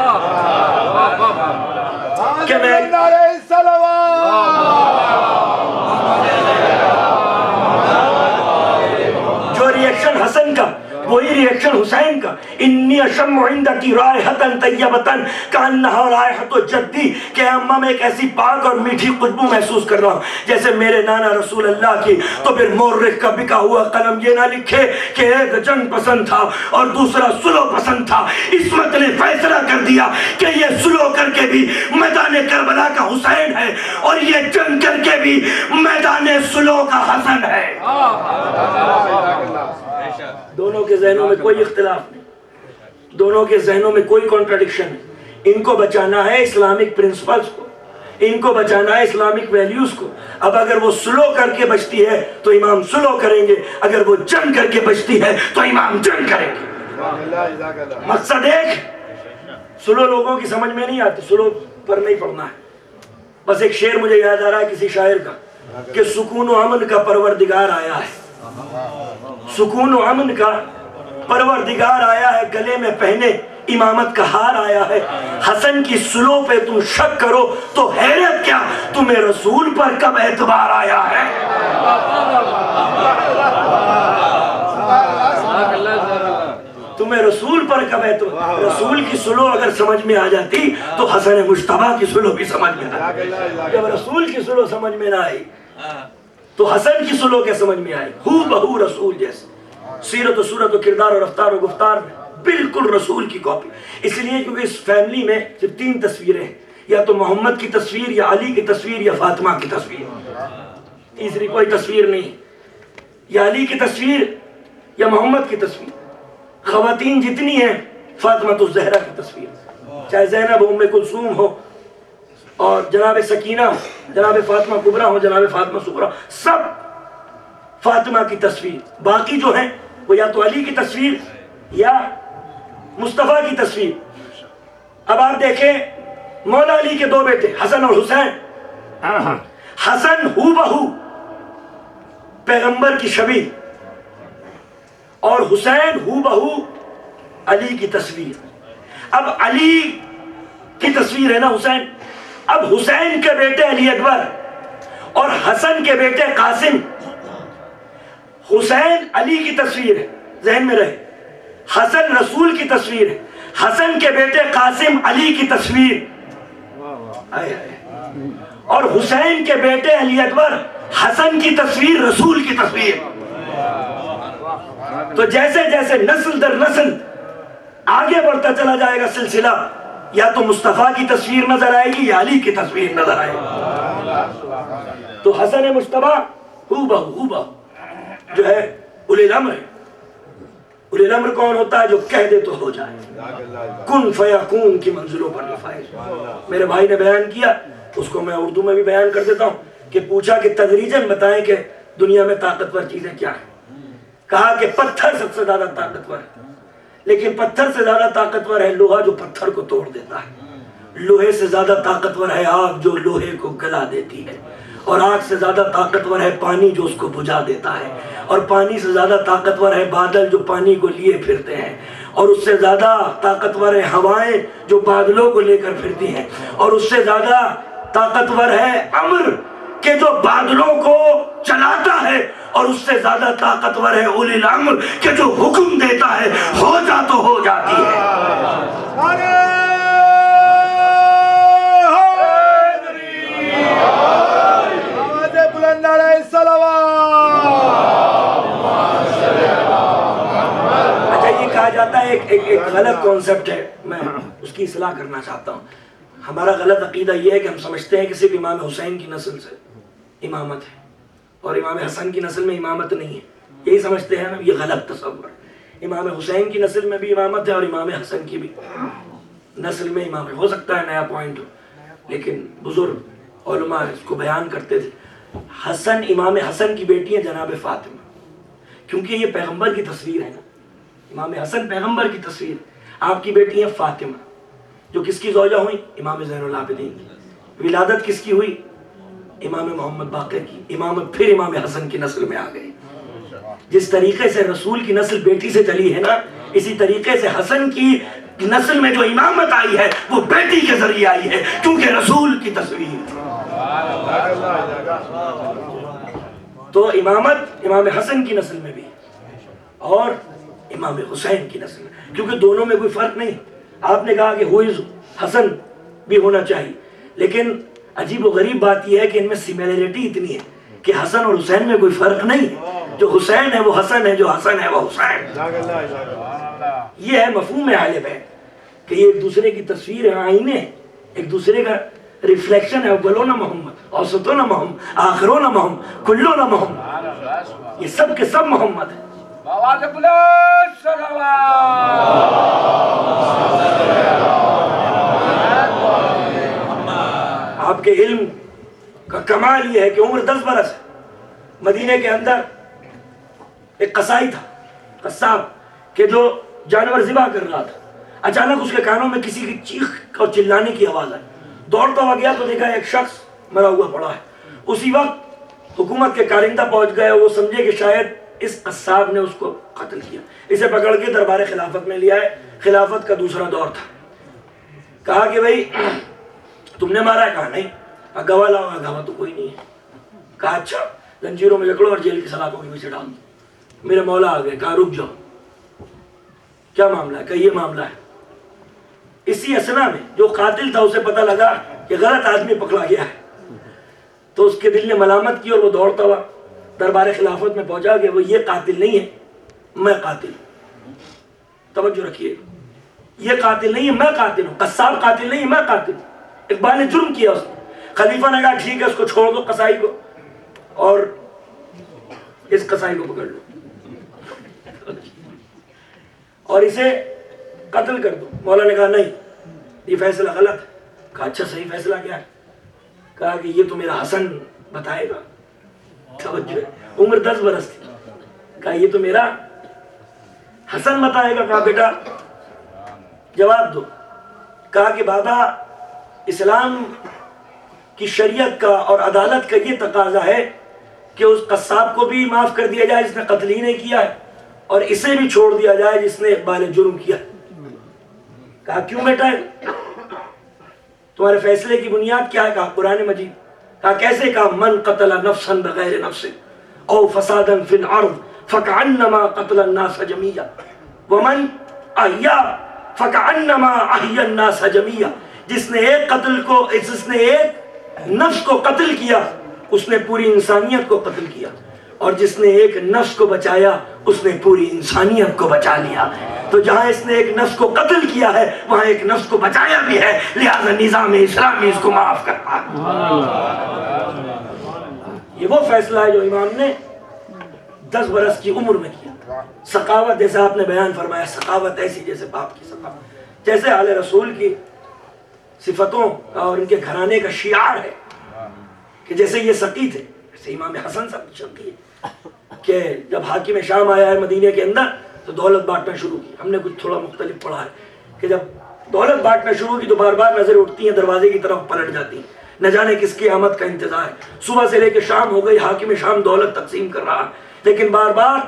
کہ میں ریئیکشن حسن کا وہی ریئیکشن حسین کا. انی اشم عندکی رائحۃ طیبۃ کانہا رائحۃ جدی کہ اماں میں ایک ایسی پاک اور میٹھی خوشبو محسوس کر رہا ہوں جیسے میرے نانا رسول اللہ کی. تو پھر مورخ کا بکا ہوا قلم یہ نہ لکھے کہ ایک جنگ پسند تھا اور دوسرا سلو پسند تھا. عصمت نے فیصلہ کر دیا کہ یہ سلو کر کے بھی میدان کربلا کا حسین ہے اور یہ جنگ کر کے بھی میدان سلو کا حسن ہے. دونوں کے ذہنوں میں کوئی اختلاف نہیں, دونوں کے ذہنوں میں کوئی کانٹرڈکشن نہیں. ان کو بچانا ہے اسلامک پرنسپلز کو, ان کو بچانا ہے اسلامک ویلیوز کو. اب اگر وہ سلو کر کے بچتی ہے تو امام سلو کریں گے, اگر وہ جنگ کر کے بچتی ہے تو امام جنگ کریں گے. مقصد ایک, سلو لوگوں کی سمجھ میں نہیں آتی, سلو پر نہیں پڑھنا ہے. بس ایک شعر مجھے یاد آ رہا ہے کسی شاعر کا کہ سکون و امن کا پروردگار آیا ہے, سکون و امن کا پروردگار آیا ہے, گلے میں پہنے امامت کا ہار آیا ہے. حسن کی سلو پہ تم شک کرو تو حیرت کیا, تمہیں رسول پر کب اعتبار آیا ہے. تمہیں رسول پر کب اعتبار, رسول کی سلو اگر سمجھ میں آ جاتی تو حسن مجتبیٰ کی سلو بھی سمجھ میں آ جاتی. جب رسول کی سلو سمجھ میں نہ آئی تو حسن کی سلو کیا سمجھ میں آئی. ہو بہو رسول جیسے, سیرت و صورت و کردار و رفتار و گفتار میں بالکل رسول کی کاپی. اس لیے کیونکہ اس فیملی میں صرف 3 تصویریں ہیں, یا تو محمد کی تصویر یا علی کی تصویر یا فاطمہ کی تصویر, تیسری کوئی تصویر نہیں. یا علی کی تصویر یا محمد کی تصویر. خواتین جتنی ہیں فاطمہ الزہرا کی تصویر, چاہے زینب ام کلثوم ہو اور جناب سکینہ ہو, جناب فاطمہ کبریٰ ہو, جناب فاطمہ صغریٰ, سب فاطمہ کی تصویر. باقی جو ہیں وہ یا تو علی کی تصویر یا مصطفیٰ کی تصویر. اب آپ دیکھیں مولا علی کے 2 بیٹے حسن اور حسین. حسن ہو بہو پیغمبر کی شبیہ اور حسین ہو بہو علی کی تصویر. اب علی کی تصویر ہے نا حسین, اب حسین کے بیٹے علی اکبر اور حسن کے بیٹے قاسم. حسین علی کی تصویر ہے, ذہن میں رہے, حسن رسول کی تصویر ہے. حسن کے بیٹے قاسم علی کی تصویر, اور حسین کے بیٹے علی اکبر حسن کی تصویر رسول کی تصویر. تو جیسے جیسے نسل در نسل آگے بڑھتا چلا جائے گا سلسلہ, یا تو مصطفیٰ کی تصویر نظر آئے گی یا علی کی تصویر نظر آئے گی. تو حسن مجتبیٰ ہو بہو جو ہے اولی الامر ہے. اولی الامر کون ہوتا ہے؟ جو کہہ دے تو ہو جائے, کن فیکون کی منزلوں پر فائز. میرے بھائی نے بیان کیا, اس کو میں اردو میں بھی بیان کر دیتا ہوں کہ پوچھا کہ تدریجاً بتائیں کہ دنیا میں طاقتور چیزیں کیا ہیں. کہا کہ پتھر سب سے زیادہ طاقتور ہے, لیکن پتھر سے زیادہ طاقتور ہے لوہا جو پتھر کو توڑ دیتا ہے. لوہے سے زیادہ طاقتور ہے آگ جو لوہے کو گلا دیتی ہے, اور آگ سے زیادہ طاقتور ہے پانی جو اس کو بجھا دیتا ہے, اور پانی سے زیادہ طاقتور ہے بادل جو پانی کو لیے پھرتے ہیں, اور اس سے زیادہ طاقتور ہے ہوائیں جو بادلوں کو لے کر پھرتی ہیں, اور اس سے زیادہ طاقتور ہے امر کہ جو بادلوں کو چلاتا ہے, اور اس سے زیادہ طاقتور ہے اولی الامر کہ جو حکم دیتا ہے ہو جا تو ہو جاتی ہے. اچھا, یہ کہا جاتا ہے ایک غلط کانسیپٹ ہے, میں اس کی اصلاح کرنا چاہتا ہوں. ہمارا غلط عقیدہ یہ ہے کہ ہم سمجھتے ہیں کہ صرف امام حسین کی نسل سے امامت ہے اور امام حسن کی نسل میں امامت نہیں ہے. یہی سمجھتے ہیں نا, یہ غلط تصور ہے. امام حسین کی نسل میں بھی امامت ہے اور امام حسن کی بھی نسل میں امامت. ہو سکتا ہے نیا پوائنٹ ہو, لیکن بزرگ علماء اس کو بیان کرتے تھے. حسن, امام حسن کی بیٹی ہے جناب فاطمہ, کیونکہ یہ پیغمبر کی تصویر ہے نا. امام حسن پیغمبر کی تصویر, آپ کی بیٹی ہے فاطمہ جو کس کی زوجہ ہوئی؟ امام زین العابدین کی. ولادت کس کی ہوئی؟ امام محمد باقر کی. امامت پھر امام حسن کی نسل میں آ گئی. جس طریقے سے رسول کی نسل بیٹی سے چلی ہے نا, اسی طریقے سے حسن کی نسل میں جو امامت آئی ہے وہ بیٹی کے ذریعے آئی ہے, کیونکہ رسول کی تصویر. تو امامت امام حسن کی نسل میں بھی, اور امام حسین کی نسل میں، کیونکہ دونوں میں کوئی فرق نہیں. آپ نے کہا کہ ہوئز حسن بھی ہونا چاہیے، لیکن عجیب و غریب بات یہ ہے کہ ان میں سملیرٹی اتنی ہے کہ حسن اور حسین میں کوئی فرق نہیں. جو حسین ہے وہ حسن ہے، جو حسن ہے وہ حسین. یہ ہے مفہوم اہل بیت کہ یہ ایک دوسرے کی تصویر ہے، آئینے، ایک دوسرے کا ریفلیکشن ہے. اولون محمد، اوسطون محمد، آخرون محمد، کلون محمد، یہ سب کے سب محمد ہیں. آپ کے علم کا کمال یہ ہے کہ عمر 10 برس ہے. مدینے کے اندر ایک قصائی تھا، قصاب، کہ جو جانور ذبح کر رہا تھا. اچانک اس کے کانوں میں کسی کی چیخ اور چلانے کی آواز آئی. دوڑتا ہوا گیا تو دیکھا ایک شخص مرا ہوا پڑا ہے. اسی وقت حکومت کے کارندہ پہنچ گئے. وہ سمجھے کہ شاید اس قصاب نے اس کو قتل کیا. اسے پکڑ کے دربار خلافت میں لیا ہے. خلافت کا دوسرا دور تھا. کہا کہ بھائی تم نے مارا ہے؟ کہا نہیں. گواہ لاؤ. گواہ تو کوئی نہیں ہے. کہا اچھا زنجیروں میں جکڑو اور جیل کی سلاخوں کے پیچھے ڈال دو. میرے مولا آ گئے. کہا رک جاؤ، کیا معاملہ ہے؟ کہ یہ معاملہ ہے. اسی اسنا میں جو قاتل تھا اسے پتہ لگا کہ غلط آدمی پکڑا گیا ہے، تو اس کے دل نے ملامت کی اور وہ دوڑتا ہوا دربار خلافت میں پہنچا کہ وہ یہ قاتل نہیں ہے، میں قاتل ہوں. توجہ رکھیے، یہ قاتل نہیں ہے، میں قاتل ہوں. قصاب قاتل نہیں ہے، میں قاتل ہوں. اقبال نے جرم کیا اس نے. خلیفہ نے کہا ٹھیک ہے اس کو چھوڑ دو قصائی کو، اور اس قصائی کو پکڑ لو اور اسے قتل کر دو. مولا نے کہا نہیں، یہ فیصلہ غلط ہے. کہا اچھا صحیح فیصلہ کیا ہے؟ کہا کہ یہ تو میرا حسن بتائے گا. توجہ، عمر 10 برس تھی. کہا یہ تو میرا حسن بتائے گا. کہا بیٹا جواب دو. کہا کہ بابا اسلام کی شریعت کا اور عدالت کا یہ تقاضا ہے کہ اس قصاب کو بھی معاف کر دیا جائے جس نے قتل ہی نہیں کیا ہے، اور اسے بھی چھوڑ دیا جائے جس نے اقبال جرم کیا. کہا کیوں بیٹا ہے؟ تمہارے فیصلے کی بنیاد کیا ہے؟ کہا قرآن مجید. کہا کیسے؟ کہا من قتل نفسا بغیر نفس او فسادا فی الارض فکأنما قتل الناس جميعا ومن احیا فکأنما احیا الناس جميعا. جس نے ایک نفس کو قتل کیا اس نے پوری انسانیت کو قتل کیا، اور جس نے ایک نفس کو بچایا اس نے پوری انسانیت کو بچا لیا. تو جہاں اس نے ایک نفس کو قتل کیا ہے وہاں ایک نفس کو بچایا بھی ہے، لہذا نظام اسلامی اس کو معاف کرتا ہے. یہ وہ فیصلہ ہے جو امام نے 10 برس کی عمر میں کیا. سخاوت جیسے آپ نے بیان فرمایا، سخاوت ایسی جیسے باپ کی سخاوت، جیسے آل رسول کی صفتوں اور ان کے گھرانے کا شعار ہے کہ جیسے یہ سقی تھے، جیسے امام حسن صاحب شقی ہے کہ جب حاکم شام آیا ہے مدینے کے اندر تو دولت بانٹنا شروع کی. ہم نے کچھ تھوڑا مختلف پڑھا ہے کہ جب دولت بانٹنا شروع کی تو بار بار نظر اٹھتی ہیں دروازے کی طرف پلٹ جاتی ہیں، نہ جانے کس کی آمد کا انتظار ہے. صبح سے لے کے شام ہو گئی، حاکم شام دولت تقسیم کر رہا ہے، لیکن بار بار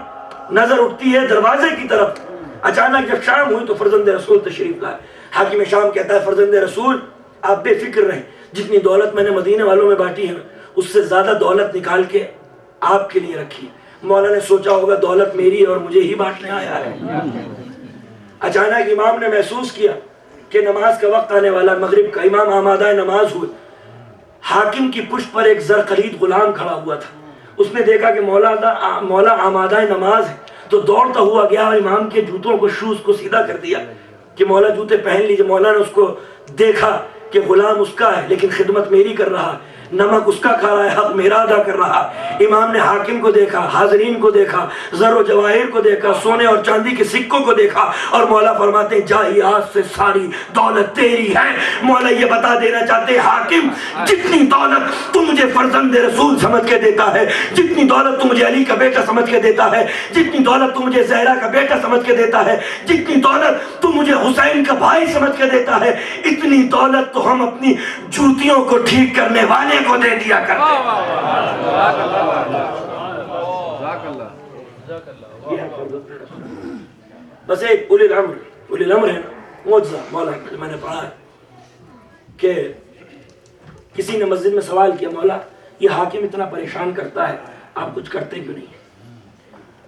نظر اٹھتی ہے دروازے کی طرف. اچانک جب شام ہوئی تو فرزند رسول تشریف لائے. حاکم شام کہتا ہے فرزند رسول آپ بے فکر رہیں، جتنی دولت میں نے مدینے والوں میں بانٹی ہے اس سے زیادہ دولت نکال کے آپ کے لیے رکھی. مولا نے سوچا ہوگا دولت میری ہے اور مجھے ہی بانٹنے آیا ہے. اچانک امام نے محسوس کیا کہ نماز کا وقت آنے والا، مغرب کا. امام آمادہ نماز ہوئے. حاکم کی پشت پر ایک زرخرید غلام کھڑا ہوا تھا. اس نے دیکھا کہ مولا آمادہ نماز ہے تو دوڑتا ہوا گیا اور امام کے جوتوں کو، شوز کو سیدھا کر دیا کہ مولا جوتے پہن لیجئے. مولا نے اس کو دیکھا کہ غلام اس کا ہے لیکن خدمت میری کر رہا ہے، نمک اس کا کھا رہا ہے، حق میرا ادا کر رہا. امام نے حاکم کو دیکھا، حاضرین کو دیکھا، زر و جواہر کو دیکھا، سونے اور چاندی کے سکوں کو دیکھا، اور مولا فرماتے ہیں جاہی آج سے ساری دولت تیری ہے. مولا یہ بتا دینا چاہتے ہیں حاکم جتنی دولت تو مجھے فرزند رسول سمجھ کے دیتا ہے، جتنی دولت تو مجھے علی کا بیٹا سمجھ کے دیتا ہے، جتنی دولت تو مجھے زہرا کا بیٹا سمجھ کے دیتا ہے، جتنی دولت تو مجھے حسین کا بھائی سمجھ کے دیتا ہے، اتنی دولت تو ہم اپنی جوتیوں کو ٹھیک کرنے والے کو دے دیا کرتے. بس ایک اولی الامر ہے نا، معجزہ مولا میں نے پڑھا ہے کہ کسی نے مسجد میں سوال کیا مولا یہ حاکم اتنا پریشان کرتا ہے آپ کچھ کرتے کیوں نہیں؟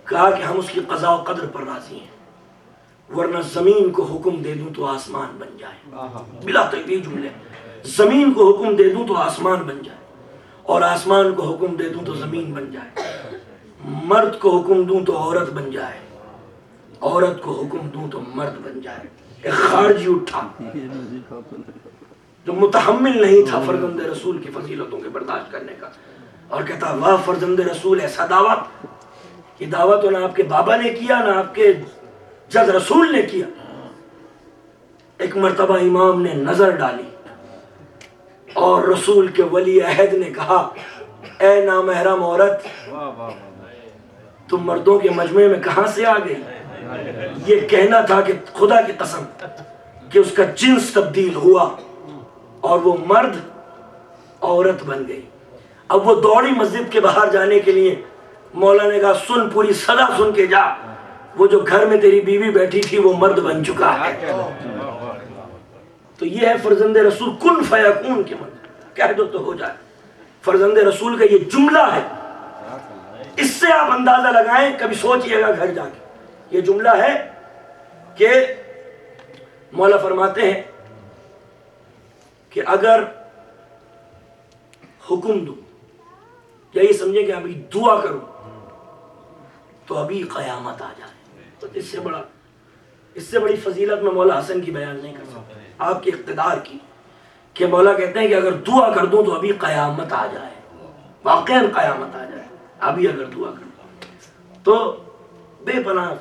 کہا کہ ہم اس کی قضاء و قدر پر راضی ہیں، ورنہ زمین کو حکم دے دوں تو آسمان بن جائے. بلا تکلیف جملے، زمین کو حکم دے دوں تو آسمان بن جائے، اور آسمان کو حکم دے دوں تو زمین بن جائے، مرد کو حکم دوں تو عورت بن جائے، عورت کو حکم دوں تو مرد بن جائے. ایک خارجی اٹھا جو متحمل نہیں تھا فرزند رسول کی فضیلتوں کے برداشت کرنے کا، اور کہتا واہ فرزند رسول، ایسا دعوت، یہ دعوت تو نہ آپ کے بابا نے کیا نہ آپ کے جد رسول نے کیا. ایک مرتبہ امام نے نظر ڈالی اور رسول کے ولی عہد نے کہا اے نامحرم عورت، تم مردوں کے مجمع میں کہاں سے آ گئی؟ یہ کہنا تھا کہ خدا کی قسم کہ اس کا جنس تبدیل ہوا اور وہ مرد عورت بن گئی. اب وہ دوڑی مسجد کے باہر جانے کے لیے، مولا نے کہا سن، پوری صدا سن کے جا، وہ جو گھر میں تیری بیوی بیٹھی تھی وہ مرد بن چکا ہے. تو یہ ہے فرزند رسول، کن فیکون کے مطلب، کہہ دو تو ہو جائے. فرزند رسول کا یہ جملہ ہے، اس سے آپ اندازہ لگائیں، کبھی سوچئے گا گھر جا کے. یہ جملہ ہے کہ مولا فرماتے ہیں کہ اگر حکم دوں، یا یہ سمجھے کہ ابھی دعا کروں تو ابھی قیامت آ جائے. تو اس سے بڑی فضیلت میں مولا حسن کی بیان نہیں کر سکتا، آپ کے اقتدار کی، کہ مولا کہتے ہیں کہ اگر دعا کر دوں تو ابھی قیامت آ جائے، واقعا قیامت آ جائے ابھی اگر دعا کر دوں. تو بے پناہ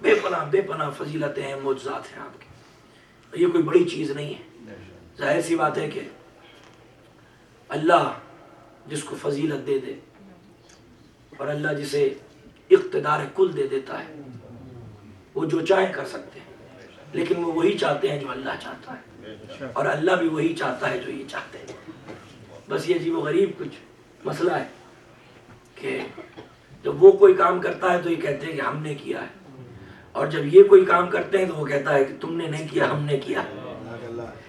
بے پناہ بے پناہ فضیلتیں ہیں، معجزات ہیں آپ کی. یہ کوئی بڑی چیز نہیں ہے. ظاہر سی بات ہے کہ اللہ جس کو فضیلت دے دے، اور اللہ جسے اقتدار کل دے دیتا ہے، وہ جو چاہے کر سکتے ہیں، لیکن وہ وہی چاہتے ہیں جو اللہ چاہتا ہے، اور اللہ بھی وہی چاہتا ہے جو یہ چاہتے ہیں. بس یہ عجیب و غریب کچھ مسئلہ ہے کہ جب وہ کوئی کام کرتا ہے تو یہ کہتے ہیں کہ ہم نے کیا ہے، اور جب یہ کوئی کام کرتے ہیں تو وہ کہتا ہے کہ تم نے نہیں کیا، ہم نے کیا.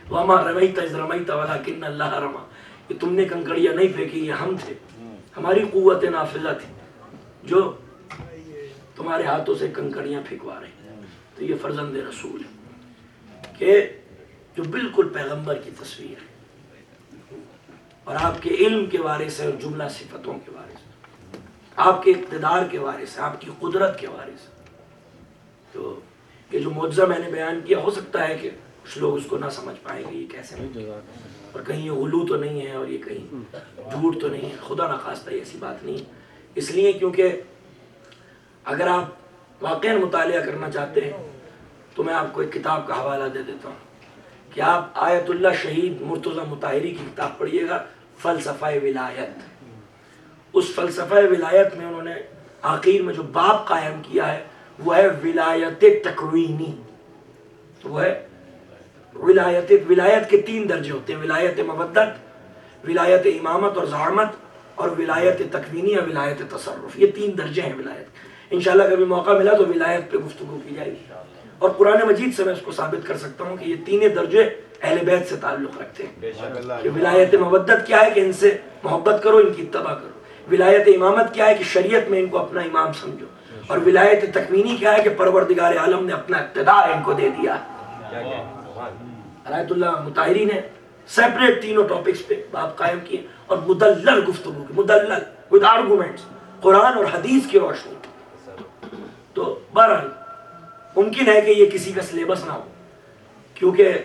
وَمَا رَمَيْتَ إِذْ رَمَيْتَ وَلَكِنَّ اللَّهَ رَمَى، کہ تم نے کنکڑیاں نہیں پھینکی، یہ ہم تھے، ہماری قوت نافذہ تھی جو تمہارے ہاتھوں سے کنکڑیاں پھینکوا رہی. تو یہ فرزند رسول ہے کہ جو بالکل پیغمبر کی تصویر ہے، اور آپ کے علم کے وارث ہے، اور جملہ صفتوں کے وارث ہے، آپ کے اقتدار کے وارث ہے، آپ کی قدرت کے وارث ہے. تو یہ جو معجزہ میں نے بیان کیا، ہو سکتا ہے کہ کچھ لوگ اس کو نہ سمجھ پائیں گے یہ کیسے ممکن، اور کہیں یہ غلو تو نہیں ہے، اور یہ کہیں جھوٹ تو نہیں ہے. خدا نخواستہ ایسی بات نہیں. اس لیے کیونکہ اگر آپ واقعا مطالعہ کرنا چاہتے ہیں تو میں آپ کو ایک کتاب کا حوالہ دے دیتا ہوں کہ آپ آیت اللہ شہید مرتضی مطہری کی کتاب پڑھیے گا، فلسفہ ولایت. اس فلسفہ ولایت میں انہوں نے آخر میں جو باب قائم کیا ہے وہ ہے ولایت تکوینی. تو وہ ہے ولایت کے 3 درجے ہوتے ہیں: ولایت مودت، ولایت امامت اور زعامت، اور ولایت تکوینی یا ولایت تصرف. یہ 3 درجے ہیں ولایت. انشاءاللہ کبھی موقع ملا تو ولایت پہ گفتگو کی جائے گی، اور قرآن مجید سے میں اس کو ثابت کر سکتا ہوں کہ یہ 3 درجے اہل بیت سے تعلق رکھتے ہیں. کہ ولایت مودت کیا ہے کہ ان سے محبت کرو، ان کی اتباع کرو. ولایت امامت کیا ہے کہ شریعت میں ان کو اپنا امام سمجھو. اور ولایت تکوینی کیا ہے کہ پروردگار عالم نے اپنا اقتدار ان کو دے دیا. آیت اللہ مطہری نے سیپریٹ تینوں ٹاپکس پہ باب قائم کیے، اور مدلل گفتگو کی، مدلل ود آرگومنٹس، قرآن اور حدیث کی روشنی. تو بہرحال ممکن ہے کہ یہ کسی کا سلیبس نہ ہو، کیونکہ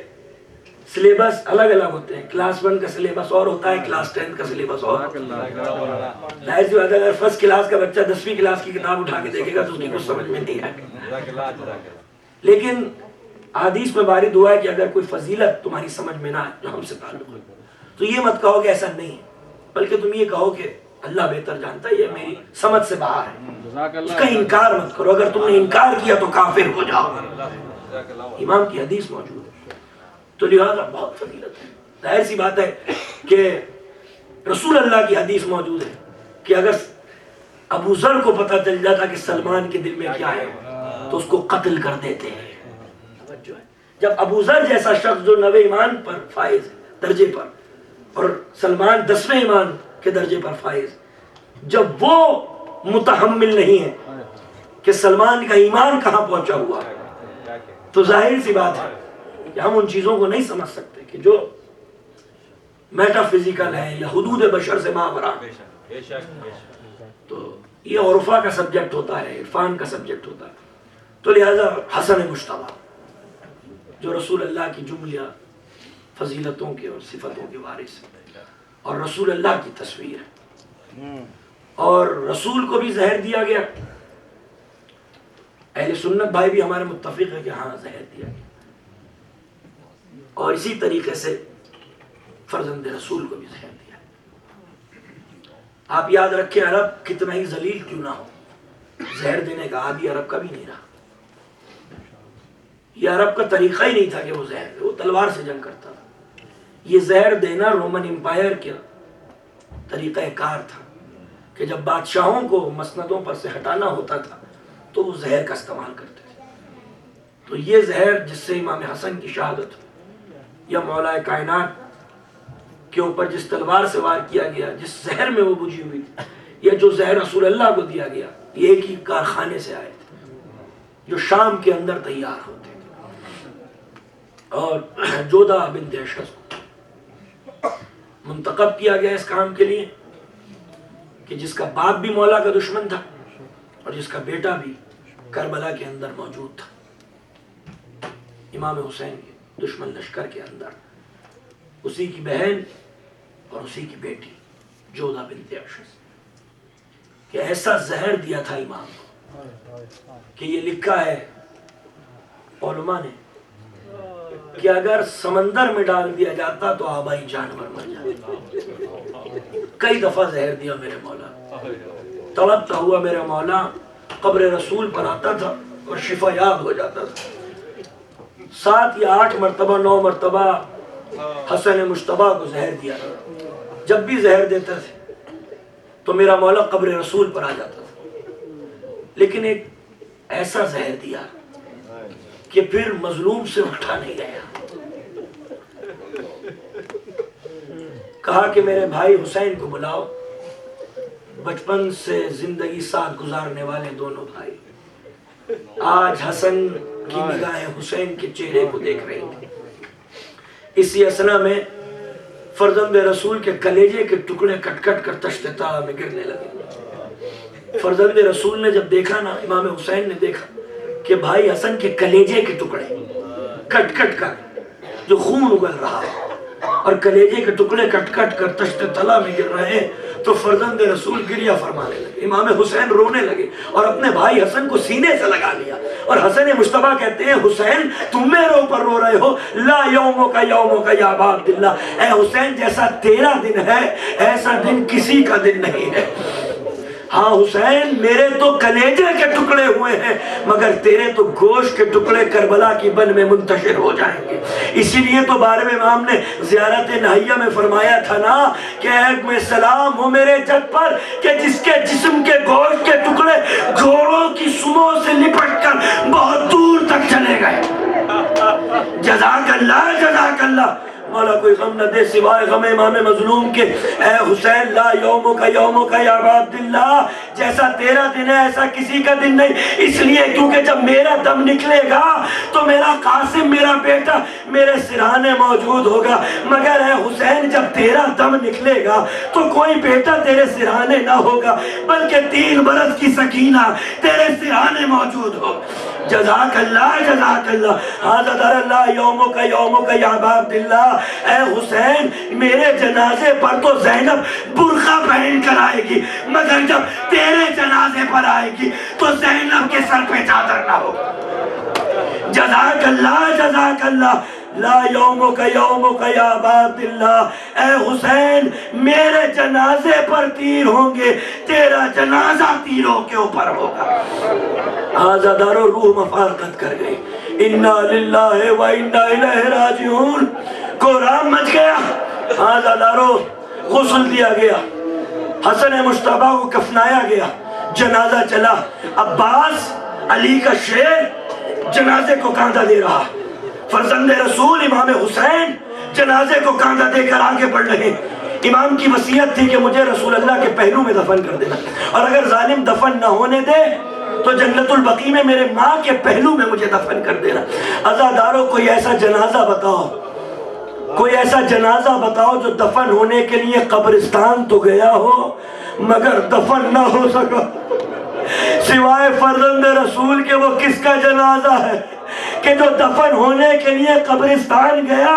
سلیبس الگ الگ ہوتے ہیں. کلاس 1 کا سلیبس اور ہوتا ہے، کلاس 10 کا سلیبس اور ہوتا ہے. ظاہر سی بات ہے اگر فرسٹ کلاس کا بچہ 10ویں کلاس کی کتاب اٹھا کے دیکھے گا تو اس کی کچھ سمجھ میں نہیں آئے گا. لیکن حدیث میں وارد ہوا ہے کہ اگر کوئی فضیلت تمہاری سمجھ میں نہ آئے جو ہم سے تعلق ہے تو یہ مت کہو کہ ایسا نہیں ہے، بلکہ تم یہ کہو کہ اللہ بہتر جانتا ہے، یہ میری سمجھ سے باہر ہے. اس کا انکار مت کرو. اگر تم نے انکار کیا تو کافر ہو جاؤ. امام کی حدیث موجود ہے، تو لہذا بہت فضیلت ہے. ظاہر سی بات ہے کہ رسول اللہ کی حدیث موجود ہے کہ اگر ابو ذر کو پتہ چل جاتا کہ سلمان کے دل میں کیا ہے تو اس کو قتل کر دیتے ہیں. جب ابو ذر جیسا شخص جو 9 ایمان پر فائز درجے پر، اور سلمان 10ویں ایمان کے درجے پر فائز، جب وہ متحمل نہیں ہے کہ سلمان کا ایمان کہاں پہنچا ہوا ہے، تو ظاہر سی بات ہے کہ ہم ان چیزوں کو نہیں سمجھ سکتے کہ جو میٹا فزیکل ہے یا حدود بشر سے ماورا۔ تو یہ عرفہ کا سبجیکٹ ہوتا ہے، عرفان کا سبجیکٹ ہوتا ہے۔ تو لہذا حسن مجتبیٰ جو رسول اللہ کی جملہ فضیلتوں کے اور صفتوں کے وارث ہے اور رسول اللہ کی تصویر ہے، اور رسول کو بھی زہر دیا گیا۔ اہل سنت بھائی بھی ہمارے متفق ہے کہ ہاں زہر دیا گیا، اور اسی طریقے سے فرزند رسول کو بھی زہر دیا۔ آپ یاد رکھیں عرب کتنا ہی ذلیل کیوں نہ ہو، زہر دینے کا عادی عرب کا بھی نہیں رہا۔ یہ عرب کا طریقہ ہی نہیں تھا کہ وہ زہر دے، وہ تلوار سے جنگ کرتا تھا۔ یہ زہر دینا رومن امپائر کا طریقہ کار تھا کہ جب بادشاہوں کو مسندوں پر سے ہٹانا ہوتا تھا تو وہ زہر کا استعمال کرتے تھے۔ تو یہ زہر جس سے امام حسن کی شہادت یا مولا کائنات کے اوپر جس تلوار سے وار کیا گیا، جس زہر میں وہ بجھی ہوئی تھی، یا جو زہر رسول اللہ کو دیا گیا، یہ ایک ہی کارخانے سے آئے تھے جو شام کے اندر تیار ہوتے تھے، اور جودہ بنت اشعث کو منتخب کیا گیا اس کام کے لیے کہ جس کا باپ بھی مولا کا دشمن تھا اور جس کا بیٹا بھی کربلا کے اندر موجود تھا، امام حسین کے دشمن لشکر کے اندر، اسی کی بہن اور اسی کی بیٹی جودہ بنت اشعث، کہ ایسا زہر دیا تھا امام کو کہ یہ لکھا ہے علماء نے کہ اگر سمندر میں ڈال دیا جاتا تو آبائی جانور مر جاتے۔ کئی دفعہ زہر دیا میرے مولا، تڑپتا ہوا میرا مولا قبر رسول پر آتا تھا اور شفا یاب ہو جاتا تھا۔ 7 یا 8 مرتبہ 9 مرتبہ حسن مجتبیٰ کو زہر دیا تھا۔ جب بھی زہر دیتا تھے تو میرا مولا قبر رسول پر آ جاتا تھا، لیکن ایک ایسا زہر دیا کہ پھر مظلوم سے اٹھا نہیں گیا۔ کہا کہ میرے بھائی حسین کو بلاؤ، بچپن سے زندگی ساتھ گزارنے والے دونوں بھائی، آج حسن کی نگاہیں حسین کے چہرے کو دیکھ رہی تھی۔ اسی اثنا میں فرزند رسول کے کلیجے کے ٹکڑے کٹ کٹ کر تشت طاعہ میں گرنے لگے۔ فرزند رسول نے جب دیکھا نا، امام حسین نے دیکھا کہ بھائی حسن کے کلیجے کے ٹکڑے کٹ کٹ کر جو خون اگل رہا اور کلیجے کے ٹکڑے کٹ کٹ کر تشت طاعہ میں گر رہے ہیں، تو فرزند رسول گریہ فرمانے لگے، امام حسین رونے لگے اور اپنے بھائی حسن کو سینے سے لگا لیا، اور حسن مجتبیٰ کہتے ہیں حسین تم میرے اوپر رو رہے ہو، لا یومو کا یا ابا عبداللہ، اے حسین جیسا تیرا دن ہے ایسا دن کسی کا دن نہیں ہے۔ ہاں حسین میرے تو کلیجے کے ٹکڑے ہوئے ہیں، مگر تیرے تو گوشت کے ٹکڑے کربلا کی بن میں منتشر ہو جائیں گے۔ اسی لیے تو 12ویں امام نے زیارت نہیہ میں فرمایا تھا نا کہ میں سلام ہو میرے جد پر کہ جس کے جسم کے گوشت کے ٹکڑے گھوڑوں کی سموں سے لپٹ کر بہت دور تک چلے گئے۔ جزاک اللہ جزاک اللہ، مولا کوئی غم نہ دے سوائے غم امام مظلوم کے۔ اے حسین لا یومو کا یا ابا عبداللہ، جیسا تیرا دن ہے ایسا کسی کا دن نہیں، اس لیے کیونکہ جب میرا دم نکلے گا تو میرا قاسم میرا بیٹا میرے سرہانے موجود ہوگا، مگر اے حسین جب تیرا دم نکلے گا تو کوئی بیٹا تیرے سرہانے نہ ہوگا، بلکہ 3 برس کی سکینہ تیرے سرہانے موجود ہو۔ جزاک اللہ جزاک اللہ، حاضر اللہ یومو کا یا ابا عبداللہ، اے حسین میرے جنازے پر تو زینب برقع پہن کر آئے گی، مگر جب تیرے جنازے پر آئے گی تو زینب کے سر پہ چادر نہ ہو۔ جزاک اللہ جزاک اللہ، لا یومو کا یا ابا عبداللہ، اے حسین میرے جنازے پر تیر ہوں گے، تیرا جنازہ تیروں کے اوپر ہوگا۔ آزادارو روح مفارقت کر گئی، انا للہ و انا الیہ راجعون، کوہرام مچ گیا۔ آزادارو غسل دیا گیا، حسن مجتبیٰ کو کفنایا گیا، جنازہ چلا، عباس علی کا شیر جنازے کو کاندھا دے رہا، فرزند رسول امام حسین جنازے کو کاندھا دے کر آگے بڑھ رہے۔ امام کی وصیت تھی کہ مجھے رسول اللہ کے پہلو میں دفن کر دینا، اور اگر ظالم دفن نہ ہونے دے تو جنت البقیع میں میرے ماں کے پہلو میں مجھے دفن کر دینا۔ عزاداروں کوئی ایسا جنازہ بتاؤ، کوئی ایسا جنازہ بتاؤ جو دفن ہونے کے لیے قبرستان تو گیا ہو مگر دفن نہ ہو سکا، سوائے فرزند رسول کے وہ کس کا جنازہ ہے کہ جو دفن ہونے کے لیے قبرستان گیا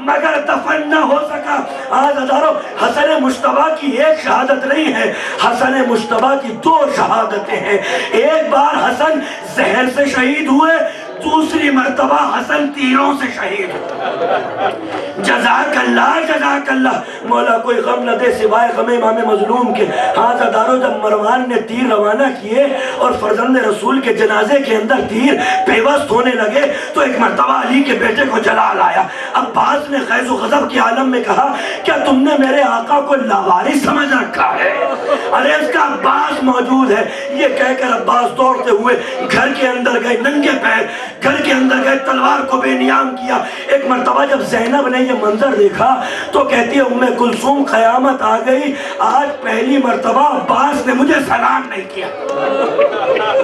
مگر دفن نہ ہو سکا۔ آج ہزاروں حسن مجتبیٰ کی ایک شہادت نہیں ہے، حسن مجتبیٰ کی 2 شہادتیں ہیں۔ ایک بار حسن زہر سے شہید ہوئے، دوسری مرتبہ حسن تیروں سے شہید ہوئے۔ جزاک اللہ، مولا کوئی غم نہ دے سوائے غم امام مظلوم کے۔ ہاں زدارو جب مروان نے تیر روانہ کیے اور فرزند رسول کے جنازے کے اندر تیر پیوست ہونے لگے تو ایک مرتبہ علی کے بیٹے کو جلال آیا۔ عباس نے غیظ و غضب کے عالم میں کہا کیا تم نے میرے آقا کو لاوارث سمجھ رکھا ہے؟ ارے اس کا عباس موجود ہے۔ یہ کہہ کر عباس دوڑتے ہوئے گھر کے اندر گئے، ننگے پیر گھر کے اندر گئے، تلوار کو بے نیام کیا۔ ایک مرتبہ جب زینب نے یہ منظر دیکھا تو کہتی ہے ام کلثوم قیامت آ گئی، آج پہلی مرتبہ عباس نے مجھے سلام نہیں کیا،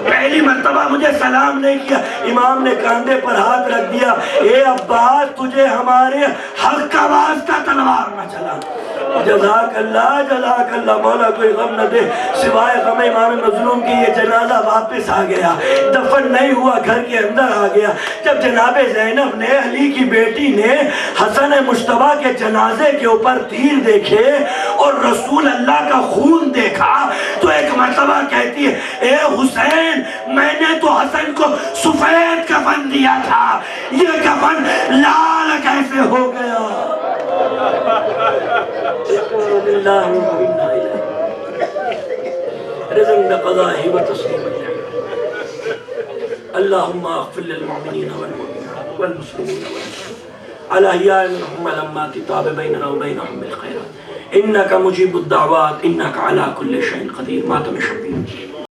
پہلی مرتبہ مجھے سلام نہیں کیا۔ امام نے کاندھے پر ہاتھ رکھ دیا، اے عباس تجھے ہمارے حق کا واسطہ تلوار نہ چلا۔ جزاک اللہ، مولا کوئی غم نہ دے سوائے غم امام مظلوم کی۔ یہ جنازہ واپس آ گیا، دفن نہیں ہوا، گھر کے اندر آ گیا۔ جب جناب زینب نے، علی کی بیٹی نے حسن مجتبیٰ کے جنازے کے اوپر تیر دیکھے اور رسول اللہ کا خون دیکھا تو ایک مرتبہ کہتی ہے اے حسین میں نے تو حسن کو سفید کفن دیا تھا، یہ کفن لال کیسے ہو گیا؟ رزق بقضائه وتسليمه اللهم اغفر للمؤمنين والمؤمنات والمسلمين والمسلمات الأحياء منهم والأموات تاب بيننا وبينهم بالخيرات إنك مجيب الدعوات إنك على كل شيء قدير. ماتم شبیر